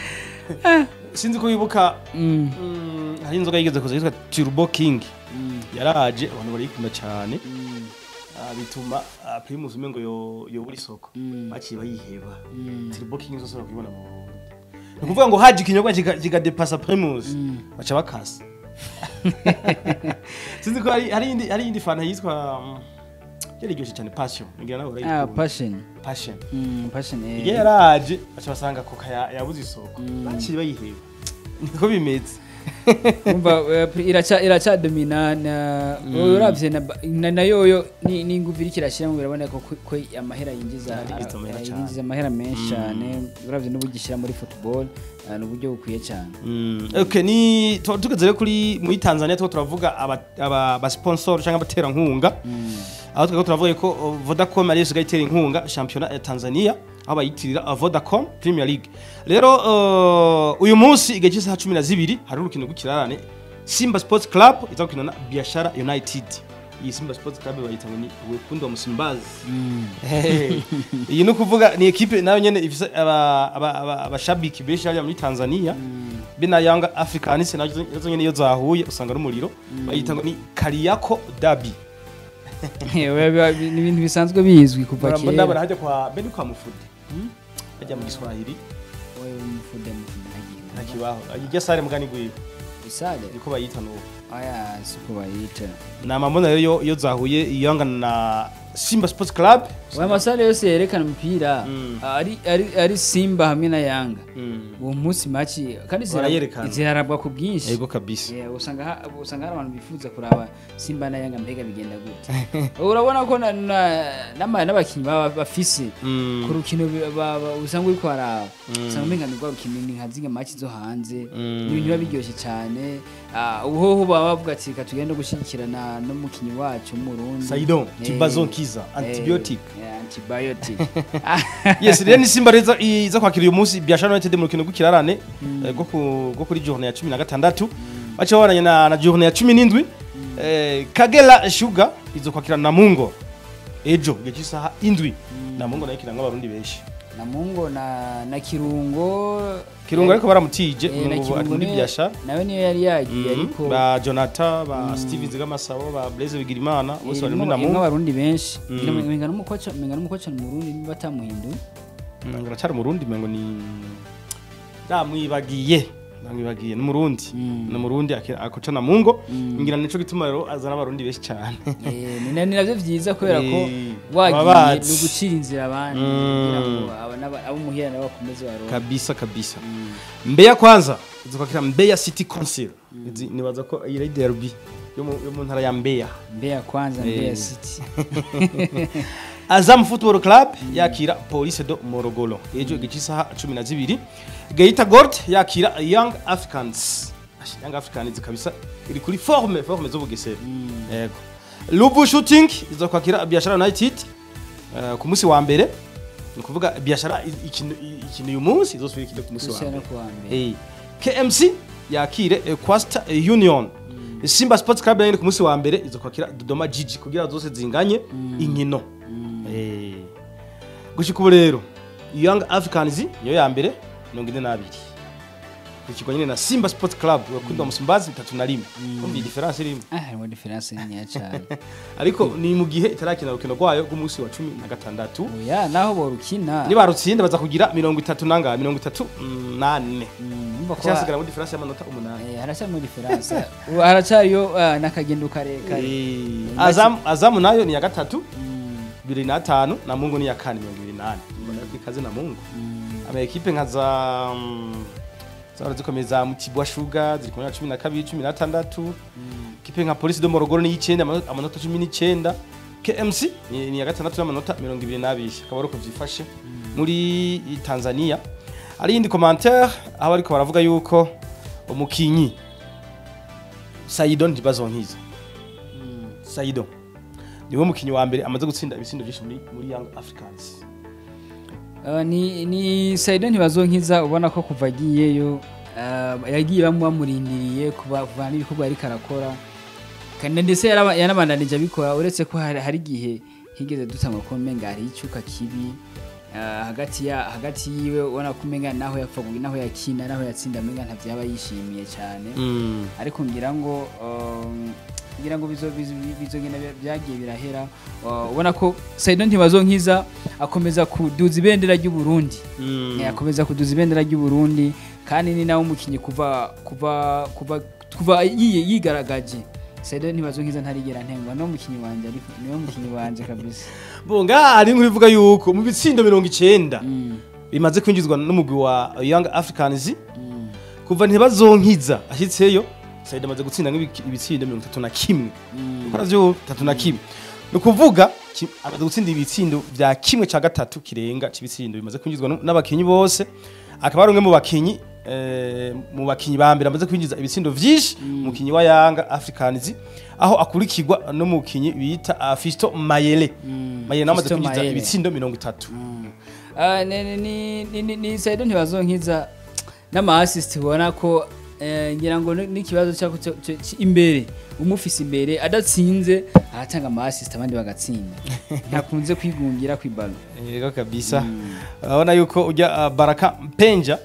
sinzi ko wibuka hari inzoga yigeze kuza yitwa Turbo King yaraje abantu barikunda cyane bituma Primus umengo yo buri soko baciye bayiheba Turbo King zose bakubona mu Burundi nukuvuga ngo haje ikinyobwa kigadepasa Primus baca bakasa sinzi ko hari indi fana yitwa yari gyoshe cyane Passion ngira nawe urayikunda Passion yaraje baca basanga ko yabuze isoko baciye bayiheba niko bimeze umva iracha dominana uravye na yoyo ni inguviri kirashira mu birabona ko amahera yinjiza amahera menshi cyane uravye n'ubugishira muri football n'uburyo bukwiye cyane okay ni tugeze kuri muri Tanzania turavuga aba sponsor cyangwa abatera nkunga aho turavuga ko Vodacom ari yasigaye itera inkunga championnat ya Tanzania aho bayitirira Vodacom Premier League rero uyu munsi igihe cy'isaha 12 hari urukino rw'ikirarane Simba Sports Club izakina na Biashara United iyi Simba Sports Club bayita ngo ni wekundu wa Musimbazi. Iyi no kuvuga ni equipe nayo nyene ifise abashabiki benshi hali muri Tanzania. Bina Yanga Africans nazo nyene iyo zahuye usanga ari umuriro. Bayita ngo ni Kariako Derby. Ni ibintu bisanzwe bizwi kuva kera. Mbona barahajya kwa beni kwa Mufude. Ajya mu Giswahili. Wewe Mufude Ntakibaho. Ajya sare mugani gwiwe. Isale Niko bayita no. Aya siko bayita. Na mamona rero iyo zahuye Yanga na Simba Sports Club. Wa masale yose yerekana umupira ari Simba hamwe na Yanga. Uwo munsi match kandi zirarabwa ku bwinshi. Yego kabisa. Usanga hari abantu bifuza kuraba Simba na Yanga mbega bigenda gute. Urabona ko n'abakinyi bafise ku rukino usanga uri kwaraba. Usanga menga nigwa rukino ni nkazinga match zo hanze. Ibintu babiryoshye cyane. Uhoho bavuga ati katugenda gushikirana no mukinyi wacu mu Burundi. Saidon Tibazonkiza antibiotic. Antibiotic. Yes, rero ni Simba reza iza kwakira uyu munsi Biashara United mu rukino rw'ikirarane go kuri journée ya 16 bacha waranye na journée ya 17 Kagera Sugar izo kwakira na Mungo ejo gisaha indwi na Mungo nayo kiranga abarundi benshi na Mungo na Kirungo ariko baramutije muri Biashara nawe niyo yari yagiye ariko ba Jonathan ba Steven Zigamasabo ba Blaise Bigirimana bose bari muri na Mungo abarundi benshi menga n'umukoca mu Burundi batamuhinduye ngaracara mu Burundi mengo ni namwibagiye n'umurundi akoca na Mungo ngira nico gituma rero azana abarundi benshi cyane ni navyo vyiza kubera ko wagiye no gucira inzira abandi kugira ngo abo muhira nabo bakomeze baronka kabisa Mbeya kwanza izokakira Mbeya City Council nibaza ko iyi derby yo mu ntara ya Mbeya kwanza Mbeya City Azam Football Club yakira Police do Morogoro ejo gisaha 12 Geita Gold yakira Young Africans kabisa iri kuri forme zo bugesera yego Lubu Shooting izokwakira Biashara United ku munsi wa mbere ni kuvuga Biashara ikintu uyu munsi izosubira ku munsi wa mbere KMC yakire Quasta Union Simba Sports Club ku munsi wa mbere izokwakira Dodoma Jiji kugira zose zinganye inkino gushika rero Young Africans niyo ya mbere 42 kukigo nyine na Simba Sports Club wakunda Musimbazi 3-1 kumbi difference irimo harimo difference nini cyane ariko ni mu gihe itarakina rukino rwayo rw'umunsi wa 16 oya naho borukina ni barutsinda baza kugira 30 nanga 38 cyasigara mu difference y'amanota 8 haracamo difference haracariyo nakagendo kare Azam nayo ni ya gatatu 25 na Mungu ni ya 4 28 mbona kwikaze na Mungu ama equipe nkaza zikomeza mu Kibwa Sugar ziri ku 12 16 equipe nka Police do Morogoro ni 9 amanota 19 KMC ni ya gatandatu y'amanota 22 akaba ari ko vyifashe muri Tanzania ari indi commentaire aho ariko baravuga yuko umukinyi Saidon Tibazonkiza Saidon niwe mukinyi wa mbere amaze gutsinda ibisindo byinshi muri Young Africans ni Saidon Tibazonkiza ubona ko kuva agiyeyo yagiye bamurindiriye kuvana ibikorwa ari karakora kandi ndetse yanabandanije abikora uretse ko hari gihe higeze dutanga ko menga ari icuka kibi hagati yiwe ubona ko menga naho yapfaguye naho yakina naho yatsinda menga ntavyaba yishimiye cyane ariko ngira ngo bizogenda byagiye birahera ubona ko Saidon Tibazonkiza akomeza kuduza ibendera ry'u Burundi akomeza kuduza ibendera ry'u Burundi kandi ni nawo mukinyi kuva yigaragaje Saidon Tibazonkiza ntarigera ntengwa no mukinyi wanje ariko niwe mukinyi wanje kabisa bonga ari nkuri vuga yuko mu bitsindo 90 bimaze kwinjizwa n'umugwi wa Young Africans kuva Tibazonkiza ashitseyo Said amaze gutsinda ibitsindo 31 ukora byo 31 no kuvuga amaze gutsinda ibitsindo bya kimwe ca gatatu kirenga cibitsindo bimaze kwinjizwa n'abakinyi bose akaba ari umwe mu bakinyi ba mbere amaze kwinjiza ibitsindo vyinshi mukinyi wa Young Africans aho akurikirwa no mukinyi bita Fisto Mayele amaze kwinjiza ibitsindo 30 ni Saidon Tibazonkiza n'ama assist ubona ko ngira ngo n'ikibazo cyako imbere umufise imbere adatsinze aratanga ama assist abandi bagatsinda ntakunze kwigungira kwibalo yego kabisa urabona yuko ujya Baraka Penja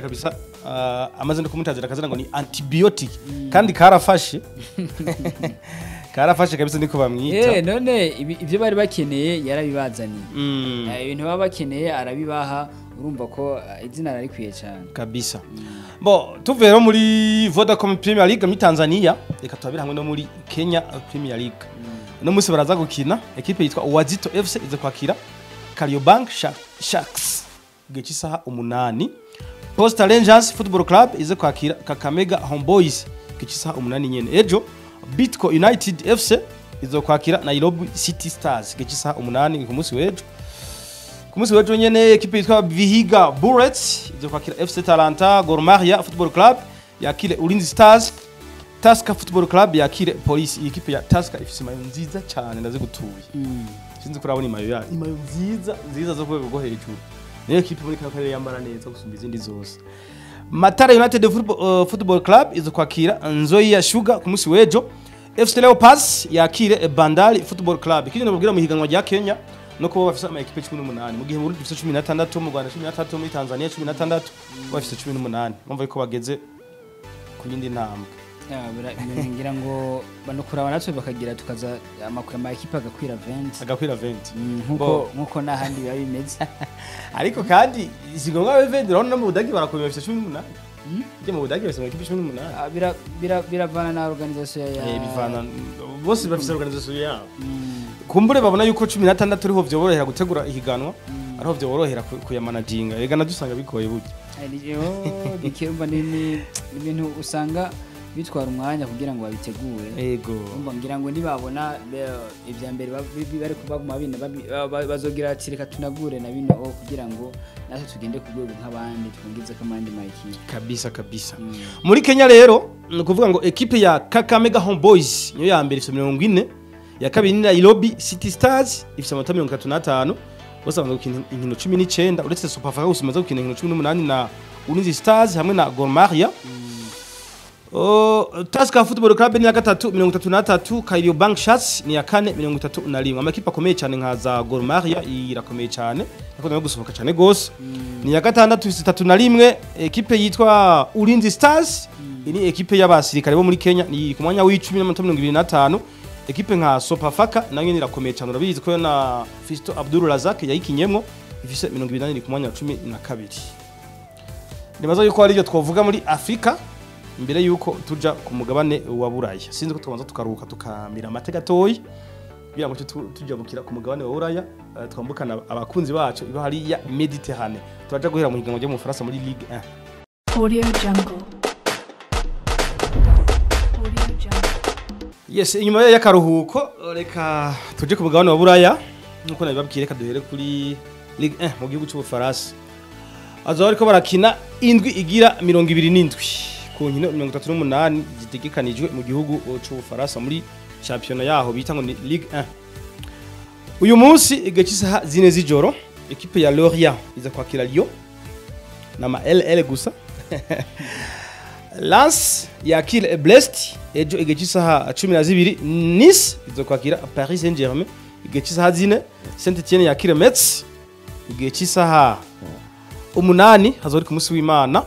kabisa amaze no kumutazira akazana ngo ni antibiotic kandi karafashe kabisa niko bamwita none ibyo bari bakeneye yarabibazaniye ibintu baba bakeneye arabibaha urumva ko izina rarikwiye cyane kabisa bo tuvero muri Vodacom Premier League muri Tanzania reka tubabira hamwe no muri Kenya Premier League no musi baraza gukina equipe yitwa Wazito FC ize kwakira Kariobangi Sharks gice isaha 8 Posta Rangers Football Club ize kwakira Kakamega Homeboys gice isaha 8 nyene ejo Bitco United FC izo kwakira Nairobi City Stars gice isaha 8 ku munsi wejo nyene equipe yitwa Vihiga Bullets izo kwakira FC Talanta Gor Mahia Football Club yakire Ulinzi Stars Tusker Football Club yakire Police equipe ya Tusker ifise mayo nziza cyane ndazigutuye sinzi kurabona imayo nziza zo kwego go hejuru niyo equipe muri kakare yambara neza gusumba izindi zose Matara United Football Club izo kwakira Nzoia Sugar ku munsi wejo FC Leopards yakire Bandari Football Club ikindi nababwira mu higanwa rya Kenya no kuba bafise ama equipe 18 mu gihe mu Burundi bafise 16 mu Rwanda 13 muri Tanzania 16 bafise 18 bumva yuko bageze ku yindi ntambwe ngira ngo banokuraba natwe bakagira tukaza amakuru ama equipe agakwira 20 nkuko nahandi biba bimeze ariko kandi sigomwa 20 urabona mu Budagi barakomeye bafise 18 je mu Budagi bafise equipe 18 biravana na organisation ya bivana bose bafise organisation yabo kumbure babona yuko 16 riho vyoborohera gutegura ihiganwa ariho vyoborohera kuyamanaginga ega nadusanga bikoye buryo bikirumba nini ibintu usanga bitwara umwanya kugira ngo babitegure yego umva ngira ngo nibabona ivya mbere bari kubaguma bine bazogira ati reka tunagure na bino kugira ngo natwe tugende kugwego nk'abandi twongize kamandi maiki kabisa muri Kenya rero no kuvuga ngo equipe ya Kakamega Homeboys niyo ya mbere ifite 40 ya kabiri ni Nairobi City Stars ifite 35 bose bamaze gukina inkino 19 uretse Super Falcons imaze gukina inkino 18 na Ulinzi Stars hamwe na Gor Mahia Tusker Football Club ni ya gatatu 33 Kariobangi Sharks ni ya kane 31 amakipe akomeye cyane nka za Gor Mahia irakomeye cyane nakunda gusohoka cyane gose ni ya gatandatu 31 equipe yitwa Ulinzi Stars ni equipe y'abasirikare bo muri Kenya ni ku mwanya w'10 equipe nka Sopafaka nayo irakomeye cyane urabizi ko na Fisto Abdul Razak yayikinyemwo ifise 20 ku mwanya wa 12 nibaza yuko ari byo twovuga muri Afrika imbere yuko tuja ku mugabane wa Buraya sinzi ko tubanza tukaruhuka tukamira amateka toyi kugira ngo tujya bukira ku mugabane wa Buraya twambukana abakunzi bacu iba hari ya Mediterranee turaja guhera mu higanwa ryo mu Faransa muri Ligue 1 Audio Jungle. Yes inyuma ya karuhuko reka tuje ku mugabane wa Buraya nkuko nabibabwiye reka duhere kuri Ligue 1 mu gihugu cy'u Faransa azo ariko barakina indwi igira 27 ku nkino 38 zitegekanijwe mu gihugu cy'u Faransa muri championnat yaho bita ngo ni Ligue 1 uyu munsi igacisaha zine z'ijoro equipe ya Lorient iza kwakira Lyon na ma LL gusa Lens yakira Brest ejo igacisaha 12 Nice iza kwakira Paris Saint-Germain igacisaha zine Saint-Etienne yakira Metz igacisaha 8 hazori ku munsi w'Imana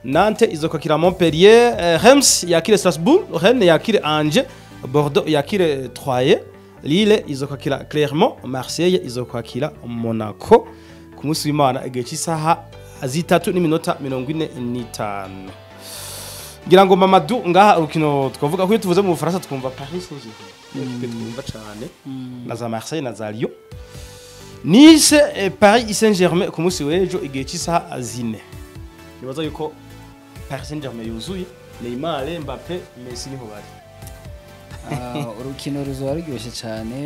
Nantes izo kwakira Montpellier, Reims yakire Strasbourg, Rennes yakire Angers, Bordeaux yakire Troyes, Lille izo kwakira Clermont, Marseille izo kwakira Monaco ku munsi w'Imana igihe cy'isaha 3:45. Ngira ngo Mamadou ngaha urukino twavuga ko tuvuze mu Faransa twumva Paris Saint-Germain twumva cyane na za Marseille na za Lyon. Nice Paris Saint-Germain ku munsi w'ejo igihe cy'isaha 4. Nibaza yuko Paris Saint-Germain yuzuye Neymar, Mbappé, Messi niho bari. Urukino ruzo ruryoshye cyane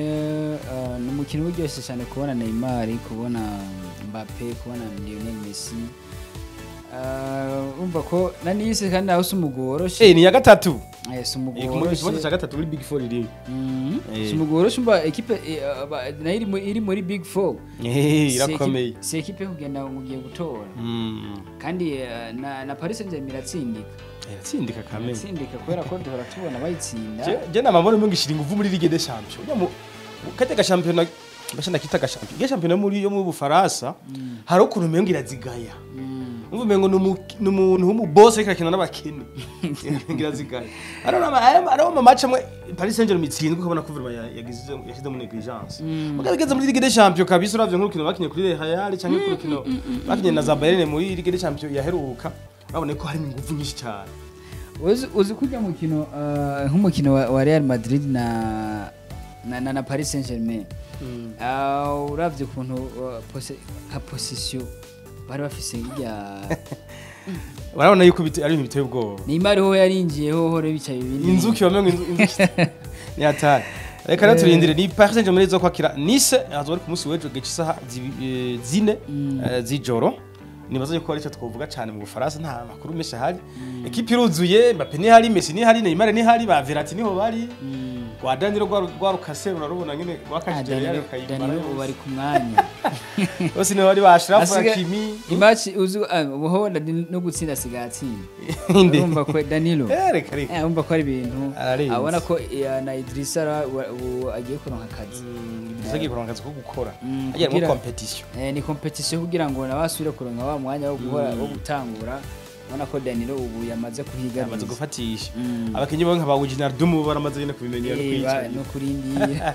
n'umukino uryoshye cyane kubona Neymar, kubona Mbappé, kubona Lionel Messi. Umva ko na Nice kandi aho sumugoroshe ni ya gatatu Sumugoro ikibanza cya gatatu muri Big 4 iri. Sumugoro shumba equipe na iri muri Big 4. Irakomeye. Si equipe kugenda mugiye gutora. Kandi na Paris Saint-Germain iratsindika. Iratsindika kamenya. Iratsindika kubera ko duhora tubona bayitsinda. Je namabona mu ngishiringa uvu muri Ligue des Champions. Kajya ga championnat bashanda kita ga champion. Ga champion muri yo mu Bufaransa hari ukuntu mengo irazigaya. Umva mengo numuntu w'umu boss ikakina n'abakene. Irazigaya. Aroma mu match amwe Paris Saint-Germain itsindwe ukabona ko Vurma yagize mu negligence. Mugabigeze muri Ligue des Champions kabisa uravye nk'urukino bakinye kuri Real canke ku rukino bakinye na Bayern muri Ligue des Champions yaheruka. Babone ko hari ingufu nyinshi cyane. Uzi kujya mukino nk'umukino wa Real Madrid na Paris Saint-Germain. Uravye ukuntu position bari bafise irya barabona yuko ari ibintu biteye ubwoba. Neymar ho yarinjiye ho bicaye ibindi. Inzuki bamengo inzuki. Ni atari. Reka rero turindire ni Paris Saint-Germain zo kwakira Nice azori ku munsi w'ejo gice isaha zine z'ijoro. Nibaza yuko ari cyo twovuga cyane mu Bufaransa nta makuru menshi ahari. Equipe iruzuye Mbappé ni hari, Messi ni hari, Neymar ni hari, ba Verratti niho bari. Wa Danilo gwa Rukase urarubona nyine wakashije yari kayimara. Danilo bari ku mwanya. Bose ni bari bashirafu Hakimi. Imachi uzu uho no gutsinda sigatsinda. Urumva ko Danilo. Reka. Urumva ko ari ibintu abona ko na Idrissa agiye kuronka akazi. Agiye kuronka akazi ko gukora. Agiye mu competition. Ni competition kugira ngo nabasubire kuronka wa mwanya wo guhora wo gutangura. Ubona ko Danilo ubu yamaze kuhiga yamaze gufatisha abakinyi bo nkaba Wijnaldum baramaze nyine kubimenyera no kurindira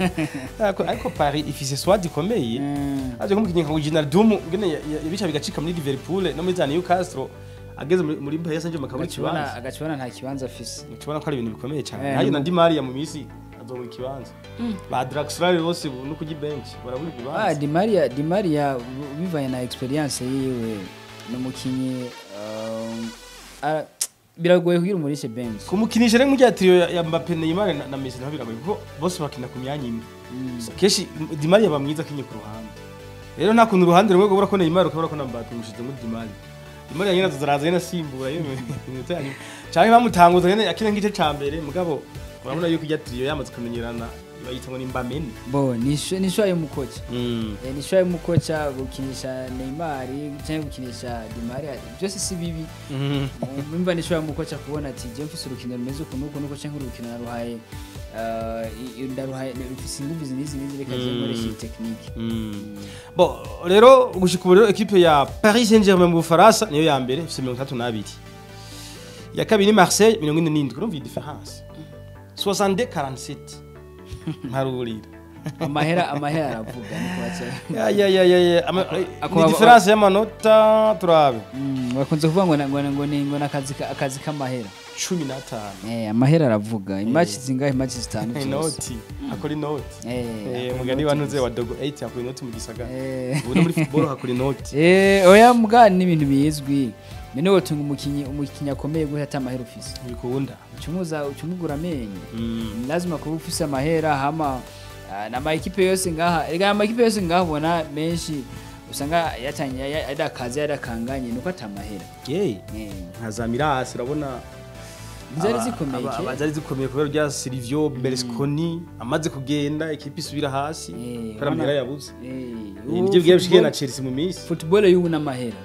ariko Paris ifise swad ikomeye aje nk'umukinyi nka Wijnaldum ngene yabica bigacika muri Liverpool no muri Newcastle ageze muri Paris Saint-Germain kaburi kibanza agacibona nta kibanza afise ukibona ko ari ibintu bikomeye cyane hayo na Di Maria mu misi azobura kibanza ba Draxler bose no kugi bench barabura kibanza Di Maria bivanye na experience yiwe n'umukinyi biragoye kugira umurishe bench kumukinisha rero mujya trio ya Mbappé Neymar na Messi naho biragoye kuko bose bakina ku myanya imwe keshi Di Maria bamwiza kinye ku ruhande rero nta kuntu uruhande rumwe gobora ko Neymar ukabura ko na Mbappé mushize muri Di Maria Di Maria nyine azaraza yena simbura yewe cyane bamutanguza nyine akina ngice ca mbere mugabo urabona yuko ijya trio yamaze kumenyerana bayitwa ni Mbameni bo ni shwa yo mukocha ni shwa yo mukocha gukinisha Neymar cyangwa gukinisha Di Maria byose si bibi mimba ni shwa yo mukocha kubona ati je mfise urukino rumeze uko cyangwa urukino naruhaye ndaruhaye rufise ingufu zinizi reka je nkoresha technique bo rero gushika rero equipe ya Paris Saint-Germain mu Bufaransa niyo ya mbere ifise 32 ya kabiri Marseille 47 urumva difference 62-47 ntarurira amahera aravuga ni kwacha ni difference y'amanota turabe bakunze kuvuga ngo nakazi k'amahera 15 amahera aravuga imatch zingahe imatch zitanu inoti akora inoti mugani wanuze wa dogo 8 akora inoti mu gisagara ubu muri football hakora inoti oya mugani n'ibintu bizwi none wotunga umukinyi akomeye guhata amahera ufise bikunda ucumugura amenye lazima kuba ufise amahera hama na maekipe yose ngaha ubona menshi usanga yatanya adakaze adakanganye nuko atamahera nkazamira hasi urabona zari zikomeye kubera rya Silvio Berlusconi amaze kugenda ekipe isubira hasi karamira yabuze nibyo bwiye bishike na Chelsea mu minsi football y'ubu n'amahera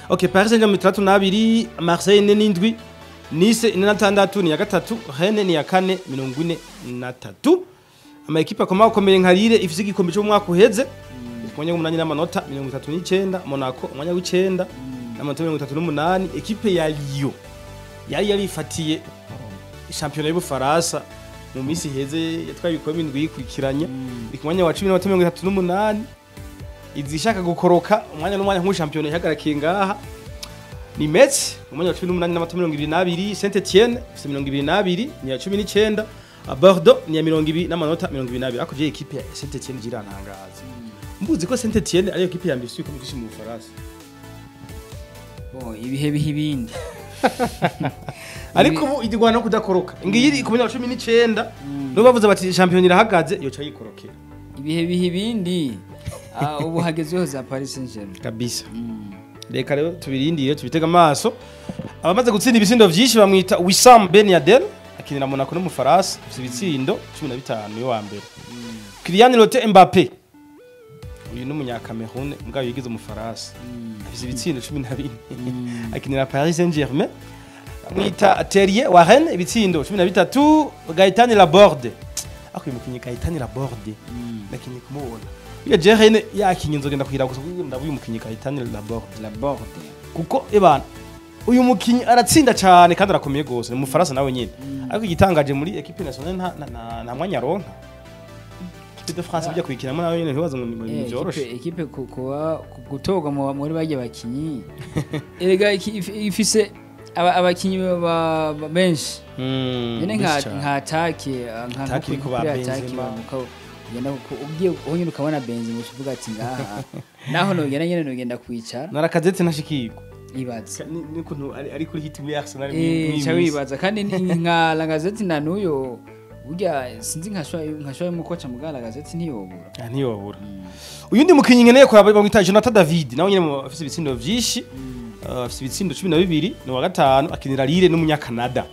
okay Paris Saint-Germain 32 Marseille ni 7 Nice ni 6 ni ya gatatu Rennes ni ya 4 43 ama ekipe akomeye nka Lille ifise igikombe cyo mu mwaka uheze mwanya w'umunani n'amanota 39 Monaco umwanya w'icenda n'amanota 38 ekipe ya Lyon yari ifatiye championnat y'Ubufaransa mu misi heze yatwaye ibikombe indwi yikurikiranye ikumwanya wa 10:38 izishaka gukoroka umwanya n'umwanya nk'u championnat ihagarakiye ngaha ni Metz umwanya wa 18:22 Saint-Etienne 22 ni ya 19 Bordeaux ni ya 20 n'amanota 22 ako je equipe ya Saint-Etienne jirantangaza mbuzi ko Saint-Etienne ari equipe ya mbere ikomeye kwisi mu Bufaransa bo ibihe bihibindi ariko ubu igwana no kudakoroka ngiyiri ku 19 no bavuze bati champion irahagaze yo cha yikorokera ibihe bihibindi ubu hagezeho za Paris Saint-Germain kabisa reka rero tubirindire tubitega amaso abamaze gutsinda ibisindo vyinshi bamwita Wissam Ben Yedder akinira Monaco no mu Faransa afite ibitsindo 15 yo wa mbere. Kylian Mbappe uyu n'umunya Cameroun mugabo yigize mu Faransa afite ibitsindo 12 akinira Paris Saint-Germain. Mwita Terrier wa Rennes ibitsindo 13 Gaëtan Laborde ako umukinyi Gaëtan Laborde nakinye kumubona iyo Rennes yakinye nzogenda kugira gusa ndabuye umukinyi Gaëtan Laborde kuko ebana uyu mukinyi aratsinda cyane kandi arakomeye gose mu Faransa nawe nyine ariko igitangaje muri equipe nationale nta mwanya ronka equipe de France bijya kwikiramo nawe nyine ntibaza ngo ni byoroshe equipe kuwa gutoga muri bagiye bakinyi erega ifise abakinyi benshi nyene nka atake nka ku Benzema ugenda ugiye uhonyine ukabona Benzema uvuga ati ngaha naho nogenda nyene nogenda kwicara narakazetse nashikirwa ibaza nikuntu ari kuri hit muri Arsenal wibaza kandi nka Lagazette na nuyo burya sinzi nkashwa y'umukoca mugala Lagazette ntiyobura uyundi mukinyi nkeneye ko bamwita Jonathan David nawe nyene afise ibitsindo vyinshi afise ibitsindo 12 no wa gatanu akinira Lille n'umunya Canada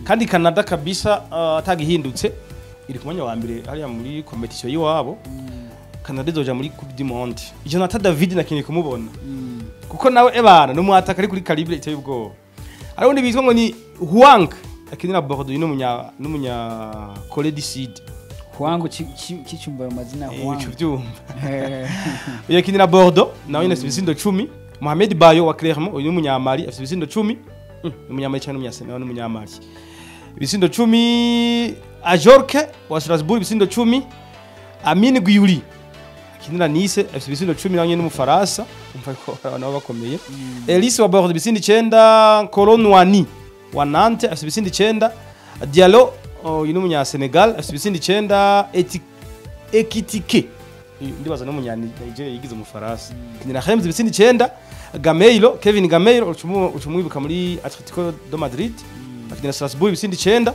kandi Canada kabisa atagihindutse iri kumanya wa mbere hariya muri competition yiwabo Canada izoja muri Coupe du Monde Jonathan David nakinye kumubona kuko nawe ebana no mwataka ari kuri calibre iteye ubwo ariko bizwa ngo ni Huang akinira Bordeaux n'umunya Corée du Sud Huang kicumba amazina Huang cyuvyumva yakinira Bordeaux nawe nyine ibitsindo 10 Mohamed Bayo wa Clermont uyu n'umunyamali afite ibitsindo 10 umunyamali cyane n'umunyasena n'umunyamali ibitsindo 10 Ajorke wa Strasbourg ibitsindo 10 Amine Guyuri akinira Nice afite ibitsindo 10 nawe nyine mu Faransa umva ko abantu bakomeye Elise wa Bordeaux ibitsindo 9 Colonwani wa Nantes afite ibitsindo 9 Diallo uyu n'umunyasenegal afite ibitsindo 9 Ekitike ndibaza n'umunya Nigeria yigize mu Faransa akinira Reims ibitsindo 9 Gameiro Kevin Gameiro ucumwibuka muri Atletico de Madrid akinira Strasbourg ibitsindo 9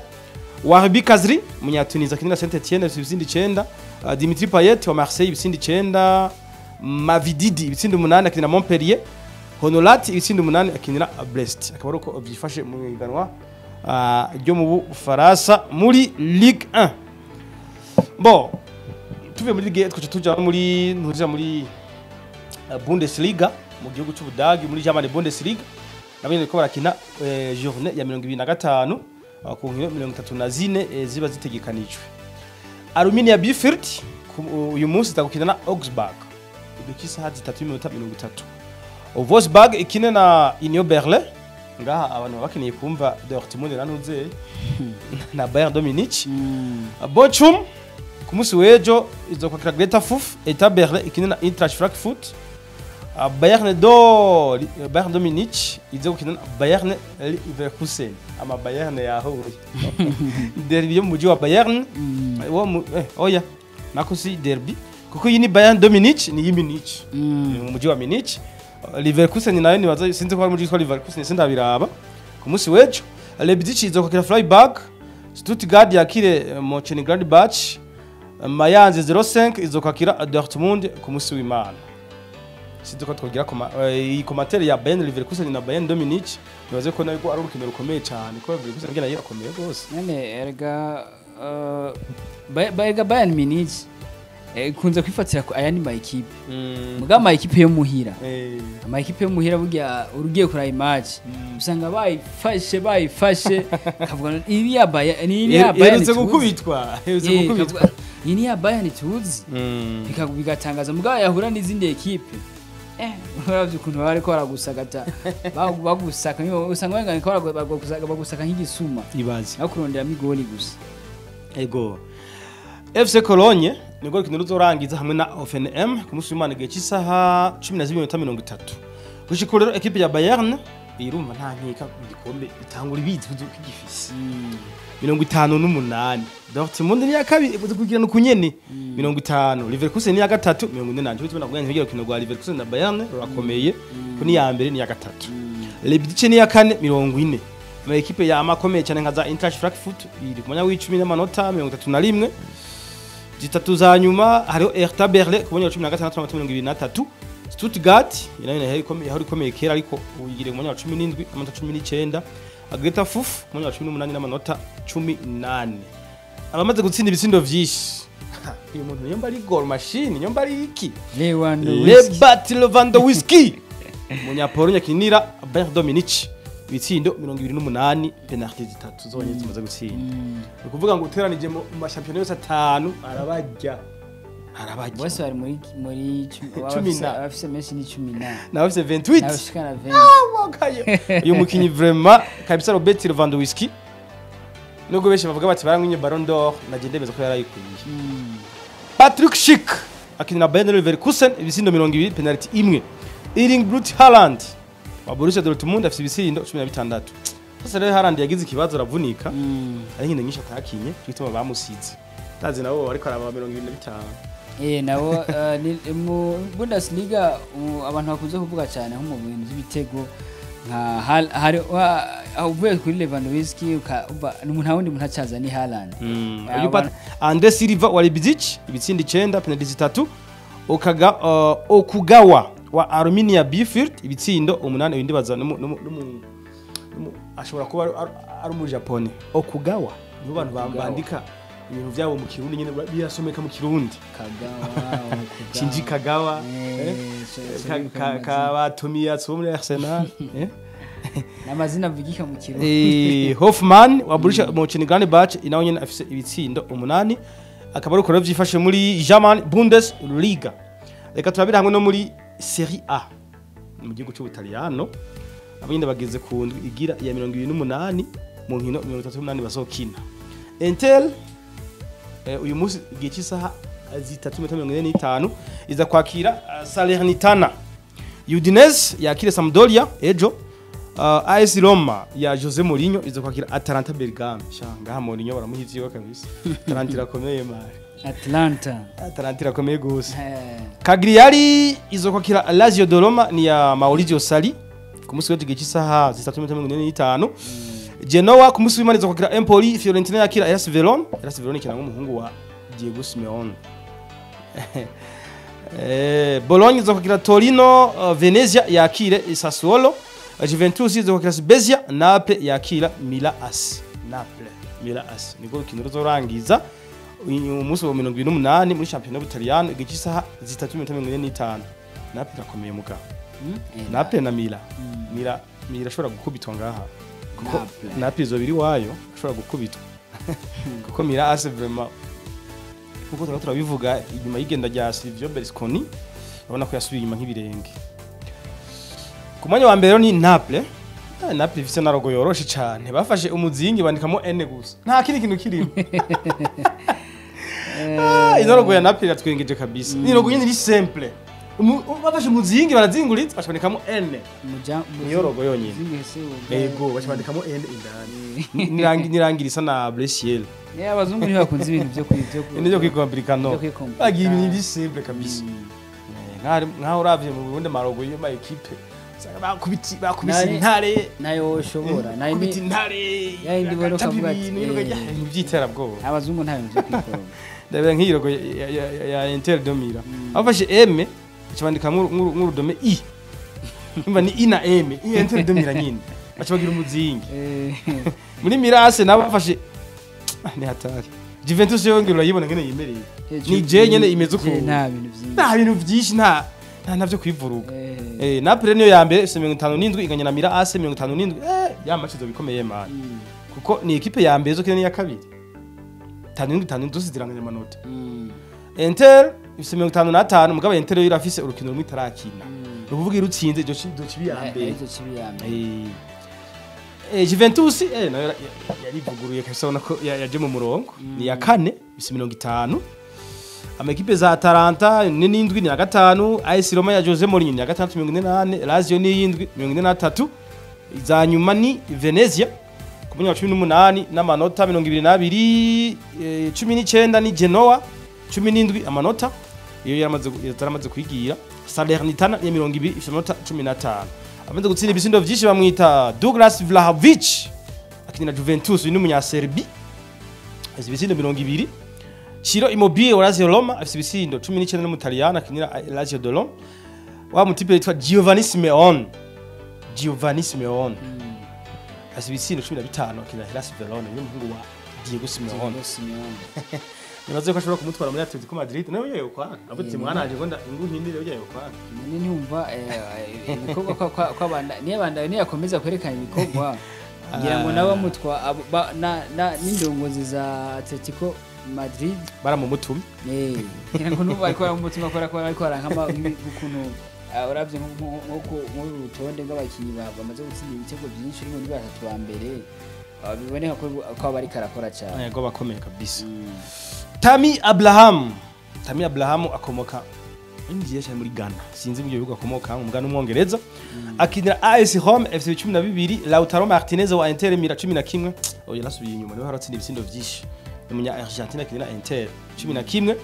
Wahbi Kazri munya Tunisia akinira Saint-Etienne ibitsindo 9 Dimitri Payet wa Marseille ibitsindo 9 Mavididi ibitsindo 8 akinira Montpellier Honorat ibitsindo 8 akinira Brest akaba uko byifashe mu iganwa ryo mu Faransa muri Ligue 1 bon tuve muri Ligue tuja muri Bundesliga mu gihugu cy'Ubudagi muri German Bundesliga nabene ko barakina journée ya 25 ku nkino 34 ziba zitegekanijwe Arminia Bielefeld uyu munsi izakina na Augsburg idukisa hazi 3:30 Wolfsburg ikine na Union Berlin ngaha abantu bakiniye kumva Dortmund nanuze na Bayern de Munich Bochum ku munsi wejo izokwakira Greuther Fürth eta Berlin ikine na Eintracht Frankfurt Bayern de Munich izokina na Bayern Leverkusen ama Bayern yaho derby yo muji wa Bayern oya nakusi derby kuko yini Bayern de Munich ni Munich muji wa Munich Leverkusen nayo nibaza sinzi ko ari muji wa Leverkusen sindabiraba ku munsi wejo Leipzig izokina Freiburg Stuttgart yakire Mönchengladbach Mayence 05 izokakira Dortmund ku munsi w'Imana sinzi ko twogira iyi commentaire ya Bayern Leverkusen na Bayern de Munich nibaze ko nayo ari urukino rukomeye cyane ko Leverkusen ngena yirakomeye gose none erga Bayern Munich kunze kwifatira aya ni mayikipe muga mayikipe yo muhira mayikipe yo muhira burya urugiye kuri match usanga bayifashe kavuga ini ya Bayern yerutse gukubitwa ini ya Bayern tuzi bigatangaza muga yahura n'izindi ekipe uravye ukuntu bari ko baragusagata bagusaka usanga wengana ko bagusaka nk'igisuma ibazi nakurondera migoli gusa ego FC Cologne niko rukino ruzorangiza hamwe na Hoffenheim ku munsi w'Imana gihe cy'isaha 12:30 gushika rero equipe ya Bayern irumva nta nkeka ku gikombe itangura ibitse kugifisi 58 Dortmund ni ya kabiri kugirana kunyene 50 Leverkusen ni ya gatatu 48 cyo tubona bwanye rukino rwa Leverkusen na Bayern rurakomeye ko ni ya mbere ni ya gatatu Leipzig ni ya kane 40 ama equipe ya amakomeye cyane nka za Eintracht Frankfurt iri kumanya w'10 n'amanota 31 zitatu za nyuma hariho Hertha Berlin kubonye 16 Stuttgart inayo hari komeye kera ariko uyigire kumanya 17 amanota 19 Greta Fuf ku mwanya wa 18 n'amanota 18 abamaze gutsinda ibitsindo vyinshi uyu muntu nyomba ari goal machine nyomba ari iki Lewandowski Munyapolonye kinira Bayern Dominic ibitsindo 28 penalty zitatu zonyine zimaze gutsinda ukuvuga ngo uteranije mu mashampiyona yose 5 arabajya bose bari muri afise Messi ni 18 na afise 28 nabishikana 20 wakaye uyu mukinyi vraiment kabisa Robert Lewandowski nubwo benshi bavuga bati barangwinye Ballon d'Or nagendemeza ko yarayikwiye Patrick Schick akinira Bayern Leverkusen ibisindo 20 penalty imwe Erling Braut Haaland wa Borussia Dortmund afise ibisindo 16 sasa rero Haaland yagize ikibazo aravunika ari nkino nyinshi atakinye bituma bamusize tazi nabo ariko araba 25 nabo mu Bundesliga abantu bakunze kuvuga cyane nko mu bintu by'ibitego nka hari uvuye kuri Lewandowski n'umuntu wundi muntu acaza ni Haaland Ande Silva wa Leipzig ibitsindi 9 penalty 3 Okugawa wa Arminia Bielefeld ibitsindo 8 ibindi baza ashobora kuba ari mu Japone Okugawa nibo bantu bandika ibintu byabo mu Kirundi nyene birasomeka mu Kirundi Kagawa Shinji Kagawa Kawatomiya muri Arsenal namazina avugika mu Kirundi Hoffmann wa Borussia Mönchengladbach inawo nyene afise ibitsindo 8 akaba ari ko byifashe muri German Bundesliga reka turabira hamwe no muri Serie A mu gihugu cy'Ubutaliyano abanyine bageze ku ndwi igira ya 28 mu nkino 38 bazokina Inter uyu munsi igihe cy'isaha 3:45 iza kwakira Salernitana Udinese yakire Sampdoria ejo AS Roma ya Jose Mourinho iza kwakira Atalanta Bergame shanga Mourinho baramuhivye kabisa Atalanta irakomeye mari Atalanta irakomeye gose Cagliari izo kwakira Lazio de Roma ni ya Maurizio Sarri ku munsi w'igihe cy'isaha 3:45 Genoa ku munsi w'Imana izo kwakira Empoli Fiorentina yakira AS Verona ikina nk'umuhungu wa Diego Simeone Bologna izo kwakira Torino Venezia yakire Sassuolo Juventus izo kwakira Spezia Naples yakira Milan AC niko rukino ruzorangiza umunsi wa 28 muri championnat y'Ubutaliyano igihe cy'isaha 3:45 Naples irakomeye muga Naples na Milan ashobora gukubitwa ngaha kuko Naples zo biri wayo ashobora gukubitwa kuko Milan AC vraiment kuko turabivuga inyuma y'igenda rya Silvio Berlusconi urabona ko yasubiye inyuma nk'ibirenge ku mwanya wa mbere ni Naples ifise na logo yoroshe cyane bafashe umuzingi bandikamo N gusa nta kindi kintu kirimo izo logo ya Naples iratwengeje kabisa ni logo nyine iri simple bafashe umuzingi barazinguritse bashobandikamo N niyo logo yonyine yego bashobandikamo N indani nirangira isa na Bresciel abazungu niho bakunze ibintu byo kwikomplikano bagira ibintu biri simple kabisa nkaho uravye mu Burundi marogo y'ama equipe bakubiti intare nayo ushobora nayo kubiti intare yindi boro kavuga ibintu byitera bwo abazungu nta bintu byo kwikora ndabira nk'irogo ya Inter de Milan afashe M cyabandika nk'urudome I imba ni I na M Inter de Milan nyine bacabagira umuzingi muri Milan nabo bafashe ni hatari Juventus yongera urayibona ngene yimereye ni je nyene imeze uko nta bintu byinshi nta navyo kwivuruga Naples niyo ya mbere 57 iganya na Milan AC 57 yamacizo bikomeye man kuko ni equipe ya mbere zo kene ya kabiri 5 zose ziranganya amanota Inter 55 mugabo Inter yo irafise urukino rumwe itarakina ruvuga irutsinze ijo kibi ya mbere Juventus nayo yarivuguruye kabisa ubona ko yaje mu murongo ni ya 4 50 amakipe za Atalanta ni 7 ni ya 5 AS Roma ya Jose Mourinho ni ya 6 Lazio ni 7 43 za nyuma ni Venezia ku mwanya wa 18 n'amanota 22 19 ni Genoa 17 amanota iyo yaramaze kwigira Salernitana ya 20 amanota 15 amaze gutsinda ibisindo byinshi bamwita Douglas Vlahovic akinira Juventus ni umunya Serbia ibisindo 20 Ciro Immobile wa Lazio Roma afite ibisindo 19 n'umutaliyana akinira Lazio de Roma wa mutipe yitwa Giovanni Simeone asibitsindo 15 akina Hellas Verona n'umuhungu wa Diego Simeone nibaze ko ashobora kumutwara muri Atletico Madrid nawe yeyo kwa abuti mwana aje ngo nguhindire yeyo kwa nini numva ibikorwa kwa banda niye banda niye akomeza kwerekana ibikorwa ngira ngo nabo mutwa n'indongozi za Atletico Madrid baramumutumye ngira ngo nuba ariko aramutima ariko arankama ukuntu uravye nko rutonde rw'abakinyi bamaze gutsinda ibitego byinshi muri batatu ba mbere biboneka ko bari karakora cyane yego bakomeye kabisa. Tammy Abraham akomoka indiye cyane muri Ghana sinzi mu bihugu akomoka mu Ghana umwongereza akinira AS Rome FC 12 Lautaro Martinez wa Inter Milan 11 oya nasubiye inyuma niho haratsinda ibitsindo byinshi umunya Argentina akinira Inter 11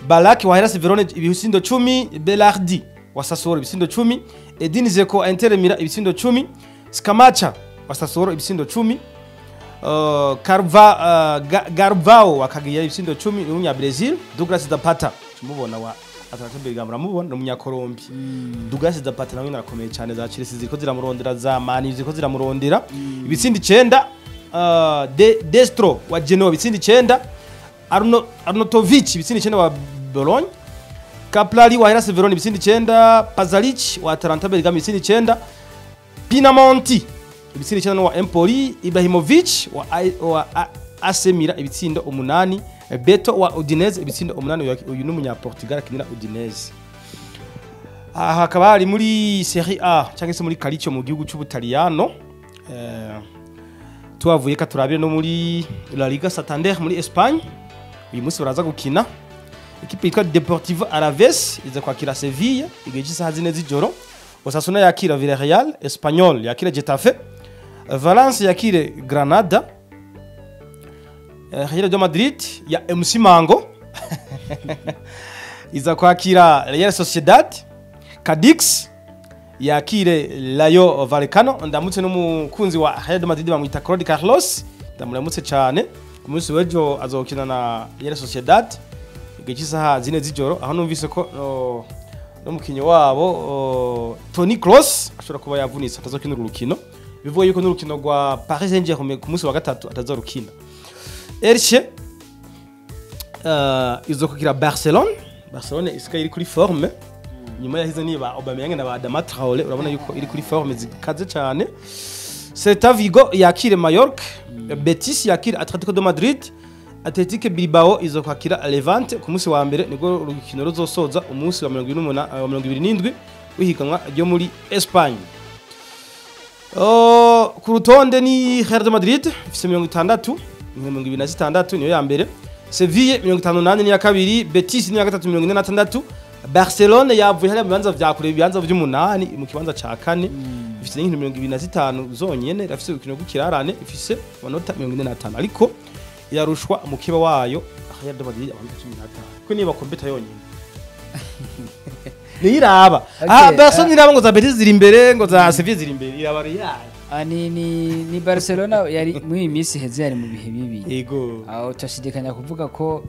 Balak wa Hellas Verona ibitsindo 10 Belardi wa Sassuolo ibitsindo 10 Edin Dzeko wa Inter Milan ibitsindo 10 Scamacca wa Sassuolo ibitsindo 10 Garvao wakagiye ibitsindo 10 n'umunya Brazil Douglas Zapata tumubona wa Atletico Bergamo ramubona n'umunya Colombia Douglas Zapata nawe narakomeye cyane za Chelsea ziko ziramurondera za Man ziko ziramurondera ibitsindi 9 Destro wa Genoa ibitsindi 9 Arnautovic ibitsindi 9 wa Bologna Caplari wa Hellas Verona ibitsindi 9 Pazalic wa Atalanta Bergamo ibitsindi 9 Pinamonti ibitsindi 9 wa Empoli Ibrahimovic wa AC Milan ibitsindo 8 Beto wa Udinese ibitsindo 8 uyu n'umunya Portugal akinira Udinese hakaba ari muri Serie A cyangwa se muri Calcio mu gihugu cy'Ubutaliyano tuwavuye ka turabire no muri La Liga Santander muri Espagne uyu munsi baraza gukina equipe yitwa Deportivo Alaves iza kwakira Sevilla igeje isaha zine z'ijoro Osasuna yakira Villarreal Espanyol yakira Getafe Valence yakire Granada Real de Madrid ya MC Mango iza kwakira Real Sociedad Cadix yakire Rayo Vallecano ndamutse n'umukunzi wa Real de Madrid bamwita Claude Carlos ndamuramutse cyane umunsi wejo azokina na Real Sociedad igice isaha zine z'ijoro aho numvise ko n'umukinyi wabo Toni Kroos ashobora kuba yavunitse atazokina urukino bivuye yuko n'urukino rwa Paris Saint-Germain ku munsi wa gatatu atazorukina Elche izokukira Barcelona isika iri kuri forme nyuma yahize niba Aubameyang na Adama Traoré urabona yuko iri kuri forme zikaze cyane Celta Vigo yakire Mallorca Betis yakire Atletico de Madrid Athletic Bilbao izokwakira Levante ku munsi wa mbere nibwo urukino ruzosoza umunsi wa 27 wihiganwa ryo muri Espagne. Ku rutonde ni Real de Madrid ifise 26 niyo ya mbere Sevilla 58 ni ya kabiri Betis ni ya gatatu 46 Barcelona yavuye hali bibanza vya kure bibanza vy'umunani mu kibanza ca kane ifise n'inkino 25 zonyene irafise urukino rw'ikirarane ifise amanota 45 ariko yarushwa mu kiba wayo Real de Madrid amanota 15 ko niba kompeta yonyene niraba Barcelona niraba ngo za Betis ziri imbere ngo za Sevilla ziri imbere iraba Real ni Barcelona yari muri misi heze yari mu bihe bibi yego aho tashidikanya kuvuga ko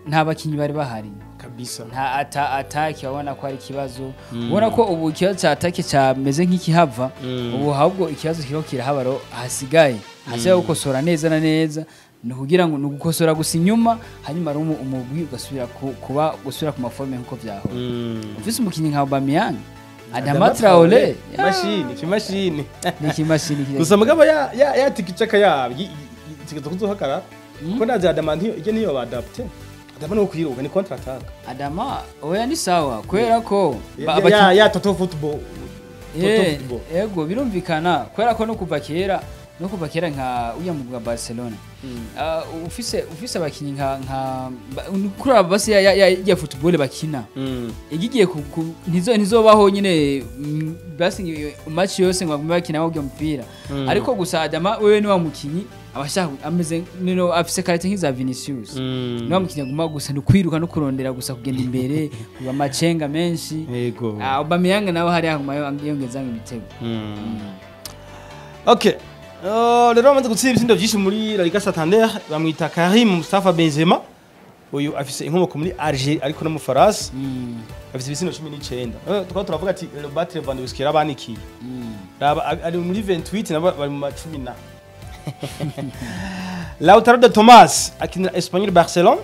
nta bakinyi bari bahari kabisa nta ataki wabona ko ari kibazo ubona ko ubu ikibazo cya ataki cyameze nk'ikihava ubu ahubwo ikibazo kiko kirahabaro hasigaye hasigaye gukosora neza na neza no kugira ngo nugukosora gusa inyuma hanyuma ari umugwi ugasubira gusubira ku maforme nkuko byaho ufise umukinyi nka Aubameyang Adama Traoré kimashini gusa mugabo ya tikicaka yabi tikizo kuzohakara ko nazi Adama niyo badapte Adama no kwiruka ni contre attaque Adama oya ni sawa kwera ko ya toto football yego birumvikana kwera ko no kuva kera nka uya mu Barcelona ufise abakinyi nka kuri abasi ya football bakina igigiye ntizobaho nyine basi match yose ngo bakina mu mpira ariko gusa Adama wewe ni wa mukinyi abashaka ameze nino afise karate nk'iza Vinicius no mukinyi guma gusa no kwiruka no kurondera gusa kugenda imbere kuba macenga menshi yego Aubameyang nawe hari ahumayo yongeza ibitego okay rero bamaze gutsinda ibitsindo byinshi muri La Liga Santander bamwita Karim Mustafa Benzema uyu afise inkomoko muri Alger ariko no mu Faransa afise ibitsina 19 tukaba turavuga ati Robert Lewandowski yarabanikiye ari muri 28 nabo bari mu 10 Lautaro de Thomas akinira Espanyol Barcelona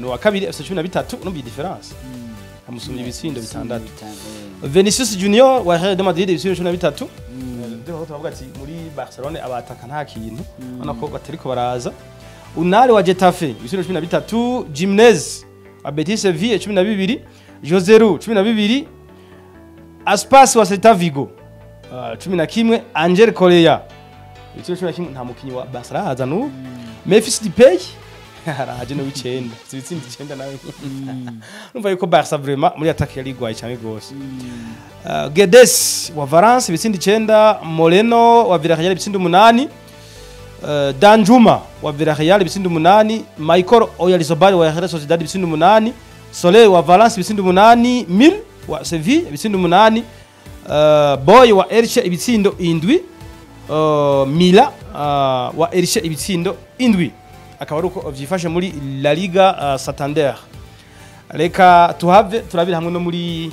no wa kabiri afise 13 no bi difference amusumye ibitsindo bitandatu Vinicius Junior wa Real Madrid ibitsindo 13 ndiko turavuga ati muri Barcelona abataka nta kintu ubona ko batariko baraza Unali wa Getafe ibitsindo 13 Jimenez wa Betis Sevilla 12 Joseru 12 Aspas wa Celta Vigo 11 Angel Correa ibitsindo 11 nta mukinyi wa Barcelona haza no Memphis Depay haraje no wicenda ibitsindi 9 nawe numva yuko Barca vraiment muri attaque yari igwaye cyane gose Guedes wa Valence ibitsindi 9 Moreno wa Villarreal ibitsindi 8 Danjuma wa Villarreal ibitsindi 8 Michael Oyarzabal wa Real Sociedad ibitsindi 8 Soler wa Valence ibitsindi 8 Mil wa Sevilla ibitsindi 8 Boy wa Elche ibitsindo 7 Mila wa Elche ibitsindo 7 akaba ari uko vyifashe muri La Liga Santander. Reka turabira hamwe no muri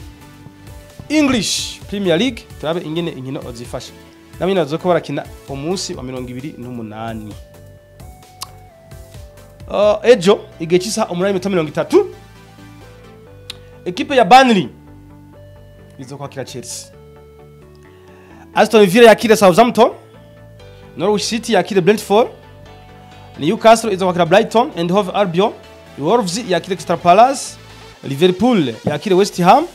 English Premier League turabe ingene inkino zifashe namwe nazo ko barakina umunsi wa 28 ejo igihe cy'isa 8:30 equipe ya Burnley izokwakira Chelsea, Aston Villa yakira Southampton, Norwich City yakira Brentford, Newcastle izokwakira Brighton and Hove Albion, Wolves yakira Crystal Palace, Liverpool yakira West Ham,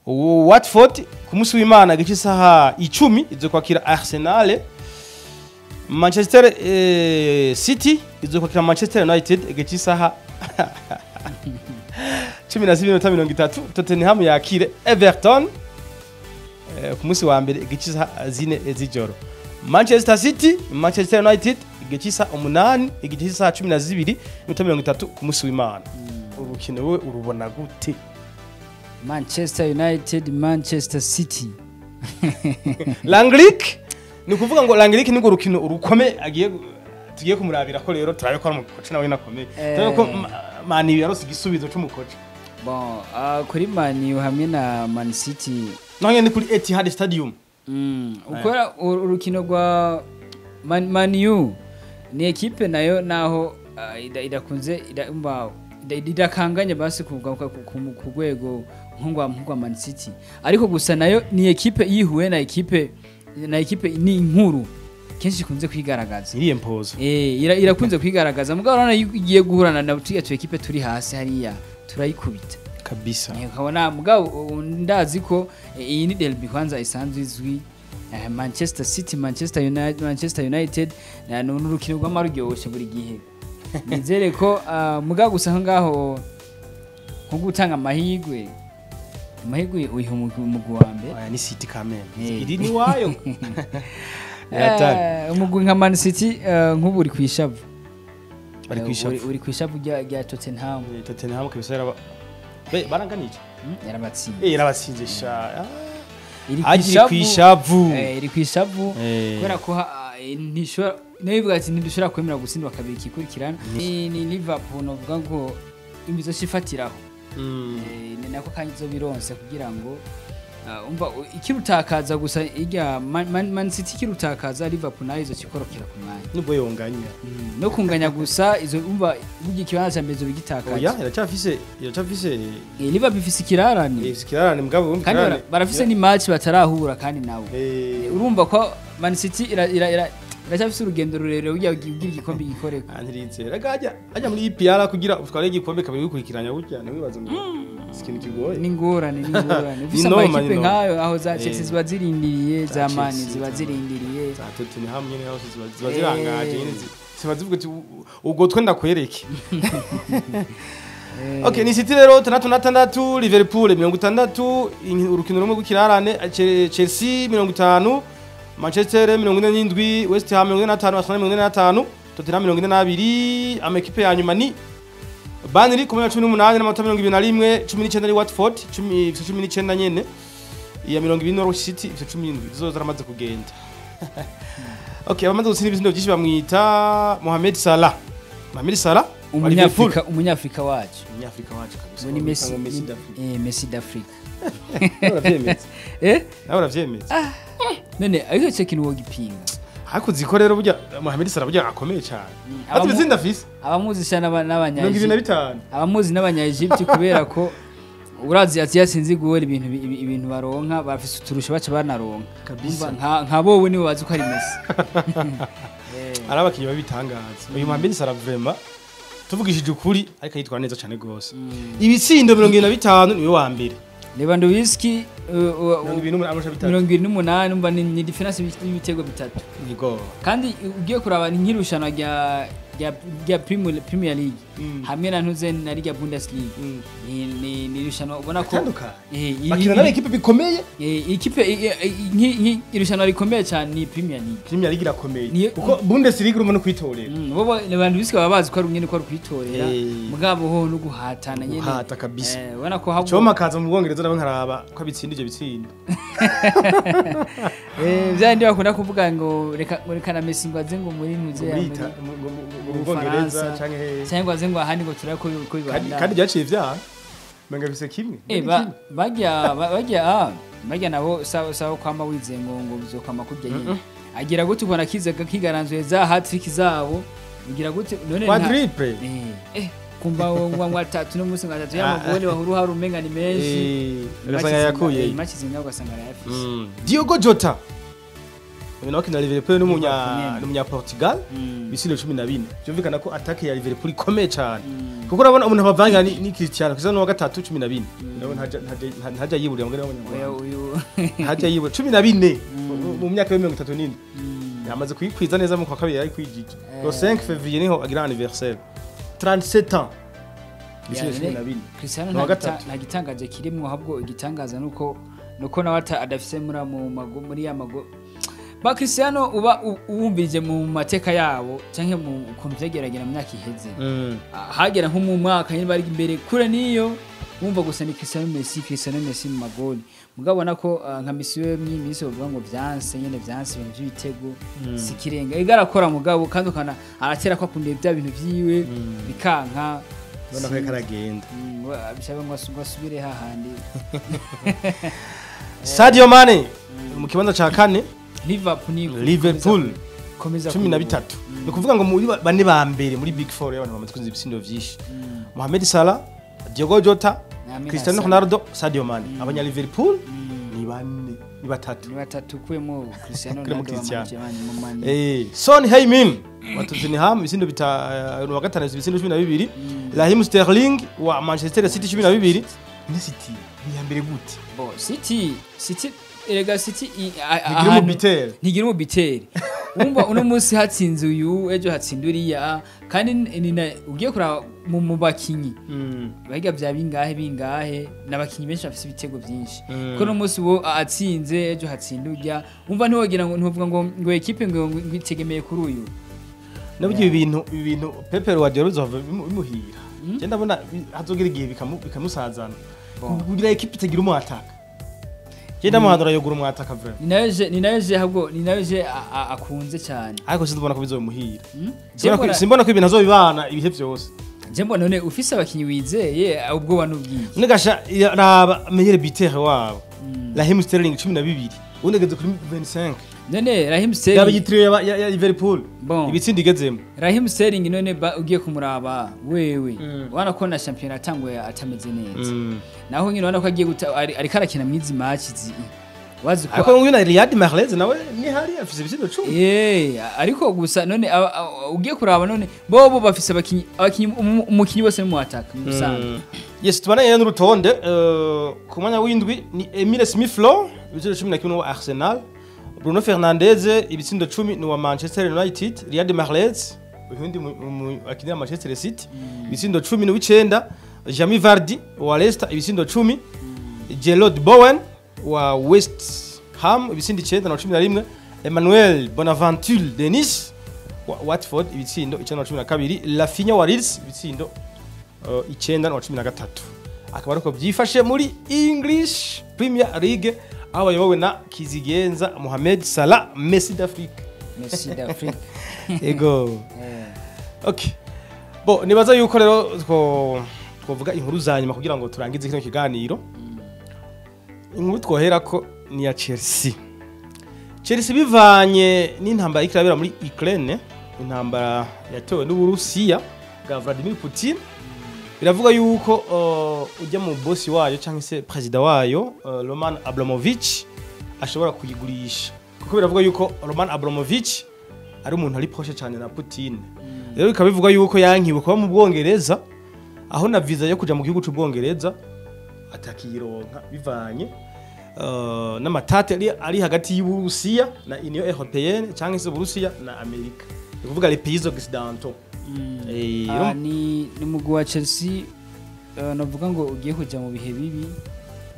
Watford kumusi w'Imana gice saha 10 izokwakira Arsenal, Manchester City izokwakira Manchester United gice saha 12:30, Tottenham yakire Everton kumusi wa mbere gice saha 4 z'ijoro, Manchester City Manchester United gice saha 8 gice saha 12:30 kumusi w'Imana. Urukino we urubona gute? Manchester United Manchester City Langlik ni kuvuga ngo Langlik ni urukino urukome tugiye kumurabira ko rero turabe ko ari umukoci nawe nakomeye turabe ko Man U yarose igisubizo cy'umukoci. Bon kuri Man U hamwe na Man City nange ni kuri Etihad Stadium ukora urukino rwa Man U ni equipe nayo naho idakunze idakanganye basi kuvuga ku rwego nk'wa Man City, ariko gusa nayo ni equipe yihuye na equipe ni inkuru kenshi kunze kwigaragaza iri impose irakunze kwigaragaza mugabo urabona igiye guhurana na tu equipe turi hasi hariya turayikubita kabisa. Ukabona mugabo ndazi ko iyi ni derby kwanza isanzwe izwi Manchester City Manchester United n'urukino rw'amaryoshye buri gihe nizere ko mugabo gusa ngaho nko gutanga amahigwe uyu mugwi wa mbere aya ni City Kamembe iri ni wayo umugwi nka Man City nk'ubu uri kwishavu uri kwishavu rya Tottenham kabisa baranganije yarabatsinze sha iri kwishavu kubera ko ntishobora nibivuga ati ntidushobora kwemera gutsindwa kabiri kikurikirana ni Liverpool novuga ngo imbizo shifatiraho ni nako kanyizo bironse kugira ngo umva ikirutakaza gusa irya Man City kirutakaza Liverpool nayo izo kikorokera ku mwanya nubwo yonganya no kunganya gusa izo umva bugi kibanza cya mbezo bigitakaza oya iracafise Liverpool ifise ikirarane mugabo kandi barafise ni match batarahura kandi nawe urumva ko Man City iracafise urugendo rurerure ugiye kugira igikombe gikoreka antiritse ragajya ajya muri IPR kugira utware igikombe kabiri bikurikiranya gutya ntiwibaze ngo ikintu kigoye ni ngorane ufise amakipe nkayo aho za Chelsea ziba zirindiriye za Man ziba zirindiriye za Tottenham nyene aho ziba zirangaje nyene ziba zivuga ati ubwo twenda kwereke. Okay, ni City rero 36, Liverpool 60, urukino rumwe rw'ikirarane, Chelsea 50, Manchester 47, West Ham 45, Arsenal 45, Tottenham 42, amakipe ya nyuma ni Burnley 18 n'amanota 21, 19 ari Watford, 19 nyene, iya 20 Norwich City 17 zo zaramaze kugenda. Okay, abamaze gutsinda ibizindo byinshi bamwita Mohamed Salah umunyafrika wacu kabisa ni Messi Messi d'Afrique uravyemeza none ariko cyo kintu wogipinga hakuzi rero burya Mohamed Salah burya akomeye cyane ati bizinda afise abamuzi cyane n'abanya 25 abamuzi n'abanya Egypt kubera ko urazi ati yasinzi guhera ibintu baronka bafise uturusha baca banaronka kabisa nka bowe nibo bazi ko ari Messi arabakiye babitangaza uyu Mohamed Salah vraiment tuvugishije ukuri ariko yitwara neza cyane gose ibitsindo 25 niwe wa mbere Lewandowski 28 umva ni difference y'ibitego bitatu yego kandi ugiye kuraba nk'irushana rya Premier League hamwe na ntuze na Liga Bundesliga ni irushana ubona ko bakina na equipe bikomeye equipe irushana rikomeye cyane ni Premier League irakomeye kuko Bundesliga urumva no kwitorera bobo Lewandowski babazi ko ari umwe ko ari kwitorera mugabo ho no guhatana nyene guhata kabisa ubona ko habo coma kaza mu Bwongereza nabo nkaraba ko bitsindije bitsinda byandi bakunda kuvuga ngo reka na Messi ngo aze ngo muri ntuze ya mu Bwongereza cyangwa aze ngo ahandi ngo turako ko bibanda kandi byaciye ivyaha menga bise kimwe bajya nabo sawa kwama wizengo ngo bizokama kurya nyine agira gute ubona kigaranzuye za hat-trick zabo ugira gute none quadruple kumba wa tatu no musi ngatatu y'amagoli bahuru hari umenga ni menshi ugasanga yakuye match zinga ugasanga yafise Diogo Jota uno kina Liverpool n'umunya Portugal bisilo 14 byumvikana ko attack ya Liverpool ikomeye cyane kuko urabona umuntu abavanga ni Cristiano kisa no gatatu 12 ndabona ntaja yiburiye mugere uyu ntaja yiburiye 14 mu myaka ya 34 yamaze kuyikwiza neza mu kwa kabiri yari kwijije le 5 février niho agira anniversaire 37 ans Cristiano nta gitangaje kirimo ahubwo igitangaza nuko nawe adafise muri ya mago ba Cristiano uba uwumvirije mu mateka yabo canke mu kuntu vyageragera mu myaka iheze hagera nko mu mwaka nyine bari imbere kure niyo wumva gusa ni Cristiano Messi mu magoli mugabo nako nka Messi we mwimisi bavuga ngo vyanse nyene vyanse ibintu by'ibitego sikirenga igarakora mugabo kandi ukana aratera ko akunda bya bintu vyiwe bikanka bona ko karagenda bishabe ngo asubire hahandi Sadio Mane mu kibanza ca kane Liverpool komeza 13 no kuvuga ngo muri bane ba mbere muri Big 4 y'abantu bamaze kunza ibitsindo vyinshi Mohamed Salah Diogo Jota Cristiano Ronaldo Sadio Mane abanya Liverpool ni batatu kwemo Cristiano Ronaldo Son Heung-min watuzini ham ibitsindo wa gatanu ibitsindo 12 Raheem Sterling wa Manchester City 12 ni City ya mbere gute bo City Erega City ntigira umubiteri umva uno munsi hatsinze uyu ejo hatsinduriya kandi ugiye kuraba mu bakinyi bahiga bya bingahe nabakinyi benshi bafite ibitego byinshi ko no munsi wo atsinze ejo hatsindurya umva ntiwogira ngo ntuvuga ngo equipe ngo itegemeye kuri uyu nabyo ibintu Pepe Guardiola bimuhira je ndabona hazogira igihe bikamusazana kugira equipe itagira umwataka Jenda muhandura yogura umwataka vraiment. Ni naje akunze cyane. Ariko sinzobona ko bizomuhira. Simbona ko ibintu azobibana ibihe byose. Je mbona none ufise abakinyi wizeye ubwo banubwiye. Nigasha raba meilleur buteur wabo. Raheem Sterling 12. Undegeze kuri 25. None Raheem Sterling yabigitiriye ya Liverpool. Ibitsindi igezemo. Raheem Sterling none ugiye kumuraba wewe. Wana ko na champion atangwe atameze neza. Naho nyine wana ko agiye ari karakina mwizi match wazi ko ako ngina Riyad Mahrez nawe ni hari afise ibisindo 10 ariko gusa none ugiye kuraba none bobo bafise abakinyi umukinyi wose mu attack musanga yes tubana yene n'urutonde ku mwanya w'indwi ni Emile Smith-Rowe ibitsindo 11 wa Arsenal Bruno Fernandes ibitsindo 10 ni wa Manchester United Riyad Mahrez ubundi akinira Manchester City ibitsindo 10 ni w'icenda Jamie Vardy wa Leicester ibitsindo 10 Gerard Bowen wa West Ham ibitsindi 9 na 11 Emmanuel Bonaventure de Nice wa Watford ibitsindo 9 na 12 Rafinha wa Leeds ibitsindo 9 na 13 akaba ariko byifashe muri English Premier League aho bayobowe na Kizigenza Mohamed Salah Messi d'Afrique Messi d'Afrique ego okay bo nibaza yuko rero twovuga inkuru za nyuma kugira ngo turangize kino kiganiro. Inkuru twohera ko ni ya Chelsea bivanye n'intambara ikirabera muri Ukraine, intambara yatewe n'Uburusiya bwa Vladimir Putin. Biravuga yuko ujya mu boss wayo cyangwa se president wayo Roman Abramovich ashobora kuyigurisha, kuko biravuga yuko Roman Abramovich ari umuntu ari poshe cyane na Putin. Rero bikaba bivuga yuko yankiwe kuba mu Bwongereza, aho na visa yo kuja mu gihugu cy'Ubwongereza atakironka bivanye n'amatate ari hagati y'Uburusiya na Union Européenne cyangwa se Uburusiya na Amerika, bivuga les pays occidentaux. Ni mugwi wa Chelsea navuga ngo ugiye kuja mu bihe bibi,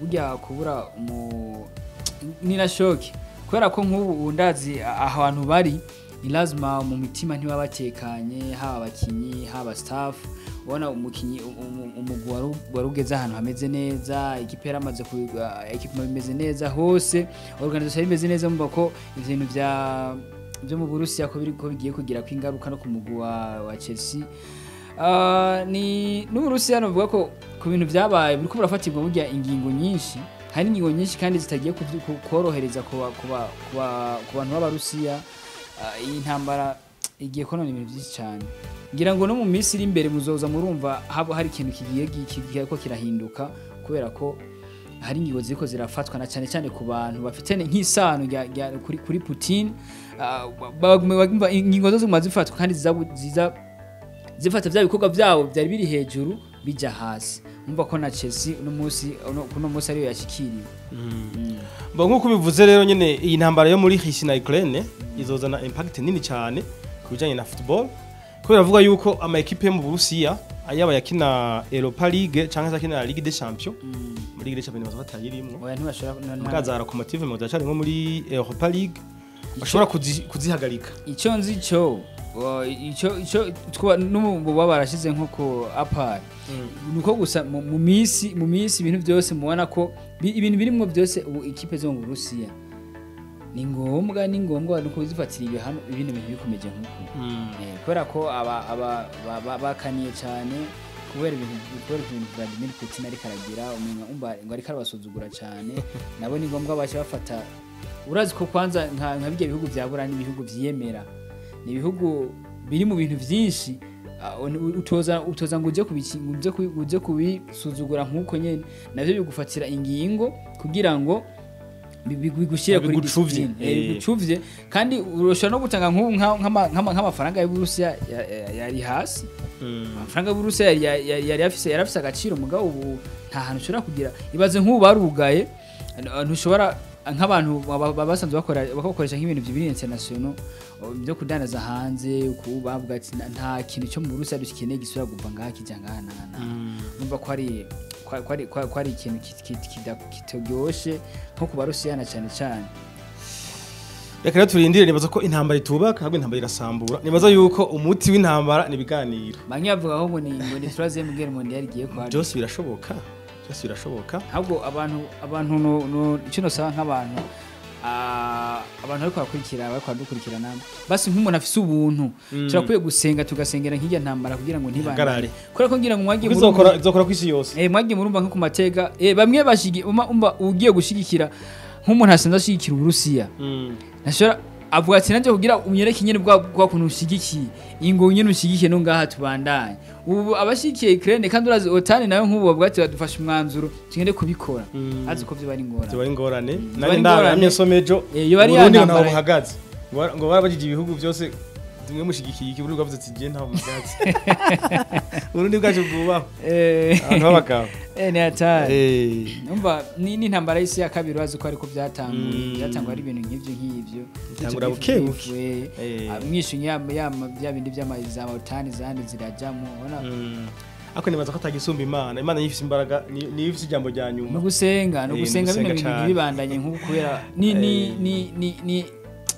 burya kubura ni na shock, kubera ko nk'ubu ndazi ahantu bari ni lazima mu mitima ntibabatekanye, haba abakinyi haba staff. Ubona umukinyi umugwi warugeze ahantu hameze neza, equipe yaramaze equipe imeze neza hose, organisation imeze neza, mumva ko ibintu byo mu Burusiya ko bigiye kugira kwingaruka no ku mugwi wa Chelsea. Ni n'Uburusiya navuga ko ku bintu byabaye buri ko burafatirwa burya ingingo nyinshi, hari ingingo nyinshi kandi zitagiye korohereza ku bantu b'Abarusiya. Iyi ntambara igiye konona ibintu byinshi cyane, ngira ngo no mu minsi iri imbere muzoza murumva haba hari ikintu kigiye ko kirahinduka, kubera ko hari ingingo ziko zirafatwa na cyane cyane ku bantu bafite nk'isano kuri Putin. Ingingo zo zifatwa kandi zifata bya bikorwa byabo byari biri hejuru bijya hasi. Umva ko na Chelsea uno munsi ariyo yashikiriwe. Bo nkuko bivuze rero nyene iyi ntambara yo muri Russia na Ukraine izozana impact nini cyane kubijanye na football, kubera avuga yuko ama equipe yo mu Burusiya ayaba yakina Europa League cyangwa yakina Ligue des Champions, muri Ligue des Champions batayirimwo, oya ntibashobora mukaza locomotive mu dacari nko muri Europa League bashobora kuzihagarika. Icyo nzi cyo n'ubu barashize nko ko apart nuko gusa mu misi ibintu byose mubona ko ibintu birimwo byose ubu ikipe zo mu Burusiya ni ngombwa nuko zifatira ibihano ibintu bikomeje nkuko kubera ko bakaniye cyane kubera ibintu Vladimir Putin ari karagira umenya ngo ari karabasuzugura cyane. Nabo ni ngombwa bafata, urazi ko kwanza nka bijya bihugu bya Burani ibihugu vyiyemera, ni ibihugu biri mu bintu byinshi, utoza ngo uje kubisuzugura nkuko nyene navyo bigufatira ingingo kugira ngo bigushire kuri bigucuvye, kandi uroshora no gutanga nk'amafaranga y'Uburusiya yari hasi. Amafaranga y'Uburusiya yari afise agaciro, mugabo ubu nta hantu ushobora kugira. Ibaze nk'ubu barugaye, ntushobora nk'abantu basanzwe bakoresha nk'ibintu by'ibiri international byo kudanaza hanze, bavuga ati nta kintu cyo mu Burusiya dukeneye gisubira kuva ngaha kijya ngaha. Numva ko ari ikintu kitaryoshe nko ku Barusiyana cyane cyane. Reka rero turindire, nibaza ko intambara itubaka ahubwo intambara irasambura. Nibaza yuko umuti w'intambara ni biganiro. Banyavuga aho ngo ni troisième guerre mondiale igiye kwa. Byose birashoboka. Ahubwo abantu no icyo nosaba nk'abantu ariko bakurikirana basi nk'umuntu afise ubuntu turakwiye gusenga tugasengera nk'ijya ntambara kugira ngo ntibandare, kubera ko ngira ngo mwagiye izokora kwisi yose mwagiye murumva nko ku mateka bamwe bashigi ugiye gushigikira nk'umuntu asanzwe ashigikira Uburusiya nashora avuga ati nanje kugira unyereke nyene bwa kuntu ushigikiye ingo nyene ushigikiye no ngaha tubandanye. Ubu abashikiye Ukraine kandi urazi otani nayo nk'ubu bavuga ati badufasha umwanzuro tugende kubikora, azi ko byo bari ngorane nani ndamye somejo Burundi ntaho buhagaze ngo barabajije ibihugu byose tumwe mushigikiye iki Burundi bavuze ati je ntaho muhagaze Burundi bwaje bwubaho abantu babakaba ni atari numva ni intambara y'isi ya kabiri urazi ko ariko byatangwa ari ibintu nk'ivyo tangura bukebuke mwishunya bya bindi by'amazama utani zandi zirajamo ubona ako nibaza ko atagisumba Imana yifise imbaraga ni yifise ijambo rya nyuma no gusenga bino bintu bibandanye nk'uko kubera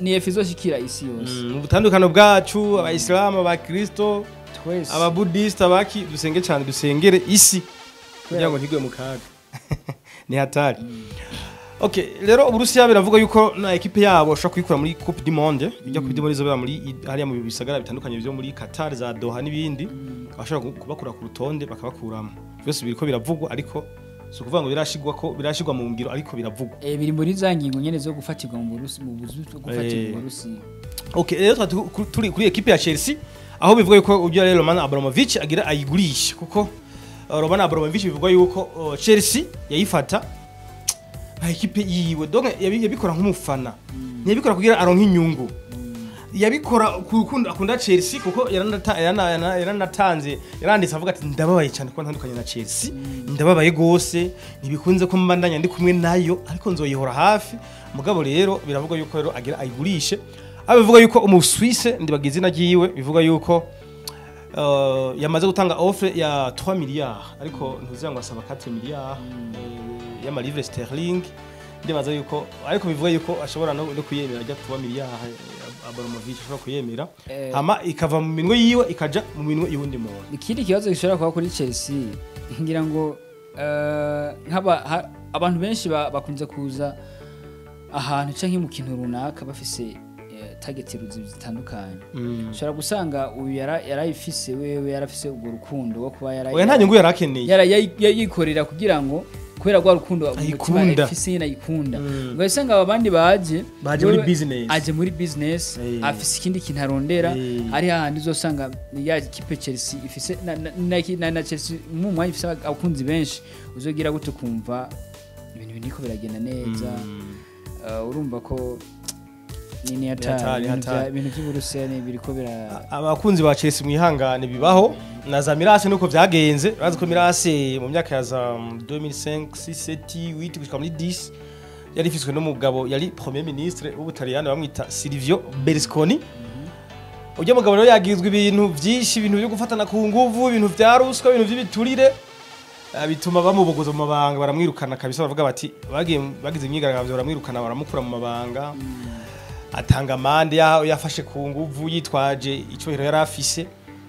ni efizo shikira isi yose mu butandukano bwacu abayisilamu abakristo ababudista baki dusenge cyane dusengere isi kugira ngo ntigwe mu kaga ni hatari. Okay, rero Uburusiya biravuga yuko na equipe yabo ashaka kwikura muri Coupe du Monde, bijya Coupe du Monde izobera muri hariya mu bisagara bitandukanye byo muri Qatar za Doha n'ibindi bashobora kubakura ku rutonde bakabakuramo byose biriko biravugwa ariko so kuvuga ngo birashigwa mu ngiro ariko biravugwa biri muri za ngingo nyene zo gufatirwa mu buzu bwo gufatirwa mu Burusi. Okay, rero turi kuri equipe ya Chelsea aho bivuga yuko ujya rero Roman Abramovich agira ayigurisha kuko Roman Abramovich bivuga yuko Chelsea yayifata equipe yiwe donc yabikora nk'umufana ntiyabikora kugira aronka inyungu yabikora kurukundo akunda Chelsea kuko yaranatanze yaranditse avuga ati ndababaye cyane ko ntandukanye na Chelsea ndababaye gose ntibikunze ko mbandanya ndi kumwe nayo ariko nzoyihora hafi mugabo rero biravuga yuko rero agira ayigurishe abivuga yuko umuswisse ndibagize nagiye bivuga yuko yamaze gutanga offre ya 3 miliyari ariko ntuzanga asaba 4 miliyari y'amalivre sterling ndibaza yuko ariko bivuga yuko ashobora no kuyemera ajya 3 miliyari Abramovich ashobora kuyemera hama ikava mu minwe yiwe ikaja mu minwe y'undi muntu. Ikindi kibazo gishobora kuba kuri Chelsea ngira ngo abantu benshi bakunze kuza ahantu canke mu kintu runaka bafise target zitandukanye ushobora gusanga uyu yarayifise wewe yarafise ubwo rukundo wo kuba oya nta nyungu yarakeneye yikorera kugira ngo kubera gwa rukundo umutima ifise yikunda ugasanga abandi baje muri business afise ikindi kintu arondera ari hahandi uzosanga ya equipe Chelsea ifise na Chelsea mu mwanya ifise abakunzi benshi uzogira gute kumva ibintu biniko biragenda neza urumva ko nini hatari ibintu by'Uburusiya ne biriko bira abakunzi ba Chelsea mwihangane bibaho na za Mirase nuko vyagenze bazi ko Mirase mu myaka ya za 2005 6 7 8 gushika muri 10 yari ifiswe n'umugabo yari premier ministre w'Ubutaliyano bamwita Silvio Berlusconi ujye mugabo rero yagizwe ibintu byinshi ibintu byo gufatana ku nguvu ibintu vya ruswa ibintu by'ibiturire bituma bamubogoza mu mabanga baramwirukana kabisa bavuga bati bagize imyigaragambyo baramwirukana baramukura mu mabanga atanga mande yafashe ku nguvu yitwaje icyubahiro yari afise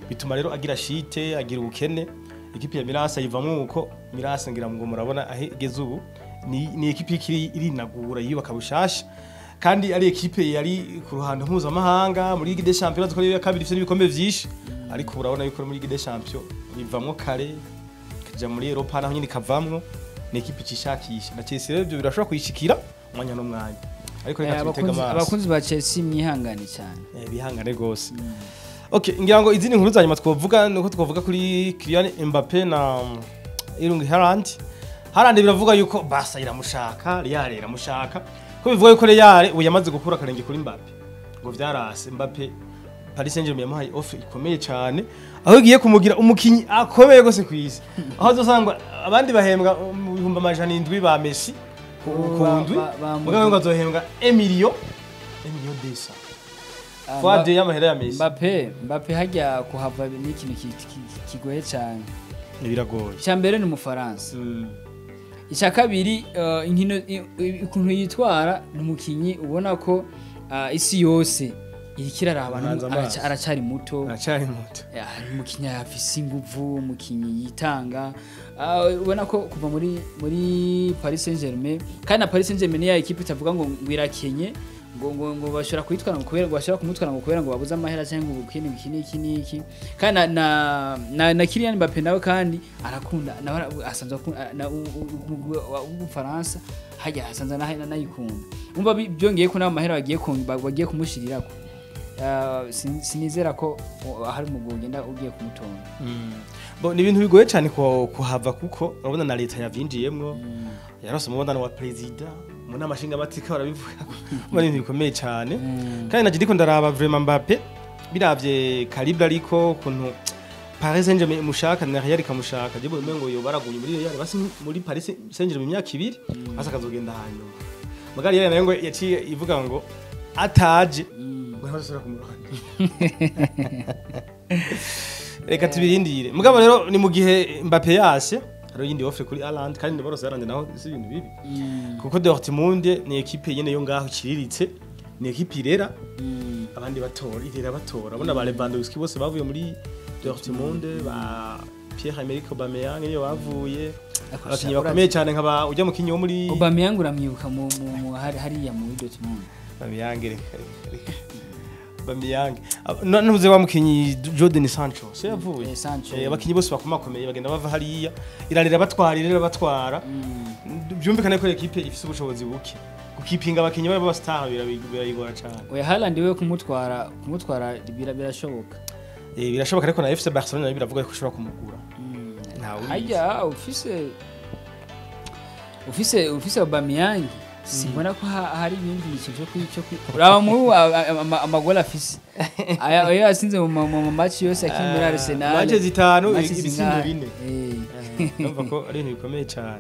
bituma rero agira shite agira ubukene equipe ya Mirase yivamwe uko Mirase ngira ngo murabona ahegeze ubu ni equipe ikiri irinagura yubaka bushasha kandi ari equipe yari ku ruhando mpuzamahanga muri Ligue des Champions ko ya kabiri ifite ibikombe vyinshi ariko urabona yuko muri Ligue des Champions bivamwo kare kaja muri Europa naho nyine kavamwo ni equipe cishakisha na Chelsea rero birashobora kuyishikira umwanya no mwanya ariko abakunzi ba Chelsea mwihangane cyane bihangane gose okay ngira ngo izindi nkuru zanyuma twovuga nuko twovuga kuri Kylian Mbappe na Erling Haaland biravuga yuko Barca iramushaka Real iramushaka ko bivuga yuko Real uyamaze gukura karenge kuri Mbappe ngo vyarase Mbappe Paris Saint-Germain yamuhaye offer ikomeye cyane aho giye kumugira umukinyi akomeye gose kwisi aho zosanga abandi bahembwa mu bihumba amajana 7 ba Messi kundwi mugabo ngo azohembwa Emilio desa Fade y'amahera ya Messi Mbappe hajya kuhava n'ikintu kigoye cyane biragoye cyambere ni umufaransa icya kabiri inkino ikuntu yitwara n'umukinyi ubona ko isi yose ikirara abantu aracari muto umukinyi afise inguvu umukinyi yitanga ubona ko kuva muri Paris Saint-Germain kandi na Paris Saint-Germain ya equipe itavuga ngo ngwirakenye ngo bashobora kwitwara ngo kubera ngo bashobora kumutwara ngo kubera ngo babuze amahera cyangwa ngo ukene iki kandi na Kylian Mbappe nawe kandi arakunda nawe asanzwe na Ubufaransa hajya asanzwe nayikunda umva byongeye ko n'amahera bagiye kumushyirirako sinizera ko hari umugabo ugenda ugiye kumutonda bo ni ibintu bigoye cyane kuhava kuko urabona na leta yavinjiyemwo yarose umubonano wa president mu namashinga batika barabivuga muri ibintu bikomeye cyane kandi naje ndiko ndaraba vraiment Mbappe biravye calibre ariko kuntu Paris Saint-Germain mushaka na Real kamushaka je bumwe ngo yo baraguye muri Real basi muri Paris Saint-Germain imyaka 2 basa kazogenda hanyuma magari yari nayo ngo yaciye ivuga ngo ataje barasura kumuruhande reka tubirindire mugabo rero ni mu gihe Mbappe yase haro yindi offer kuri Haaland kandi ndabarose Haaland naho si ibintu bibi kuko Dortmund ni equipe yene yo ngaho kiriritse ni equipe irera abandi batora abona ba Lewandowski bose bavuye muri Dortmund ba Pierre-Emerick Aubameyang niyo bavuye abakinyi bakomeye cyane nkaba ujya mu kinyi wo muri Aubameyang uramwibuka mu hariya muri Dortmund Aubameyang Bamiyang nanuze wa mukinyi Jordan Sancho se yavuye Sancho abakinyi bose bakomakomeye bagenda bava hariya iranira batwara byumvikane ko equipe ifise ubushobozi buke gukipinga abakinyi baba star birayigora cyane oya Haaland we kumutwara birashoboka birashoboka ariko na FC Barcelona biravuga ko ushobora kumugura hajya ufise Aubameyang simbona ko hari ibindi bintu cyo uraba mu amagola afise ayo asinze mu match yose akimira Arsenal match zitanu ibitsindo bine numva ko ari ibintu bikomeye cyane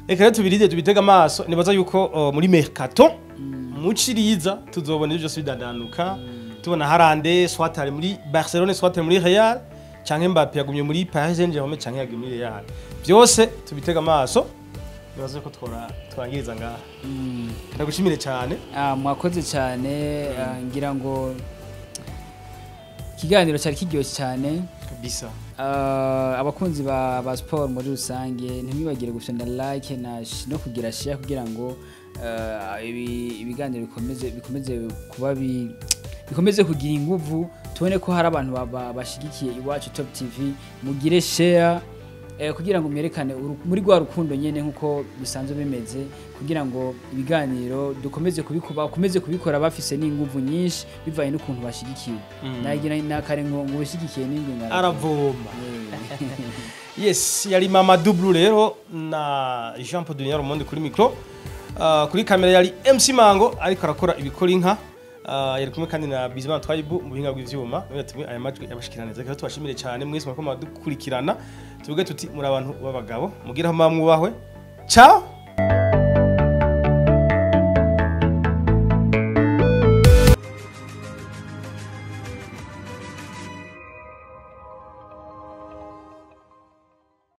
reka rero tubirinde tubitega amaso nibaza yuko muri mercato muciriza tuzobona ibyo byose bidandanuka tubona Haaland swatari muri Barcelona swatari muri Real canke Mbappe yagumye muri Paris Saint-Germain canke yagumye muri Real byose tubitega amaso nibaza ko twangiriza ngaha ndagushimire cyane mwakoze cyane ngira ngo kiganiro cyari kiryoshye cyane kabisa abakunzi ba sport muri rusange ntibibagire gufenda like no kugira share kugira ngo ibiganiro bikomeze kugira inguvu tubone ko hari abantu bashigikiye iwacu Top TV mugire share kugira ngo mwerekane muri gwa rukundo nyene nkuko bisanzwe bimeze kugira ngo ibiganiro dukomeze kubikora bafise n'inguvu nyinshi bivaye n'ukuntu bashigikiye nagira nakare ngo ubishigikiye n'ingwe aravoma yes yari mama double rero na Jean Paul Dunia Romonde kuri micro kuri kamera yari MC Mango ariko arakora ibikora inka yari kumwe kandi na Bizimana Twayibu mu bihinga bw'ivyuma none tumwe aya majwi yabashikiraneza kandi tubashimire cyane mwese mwako madukurikirana tuvuge tuti muri abantu b'abagabo mugira aho mwubahwe ciao.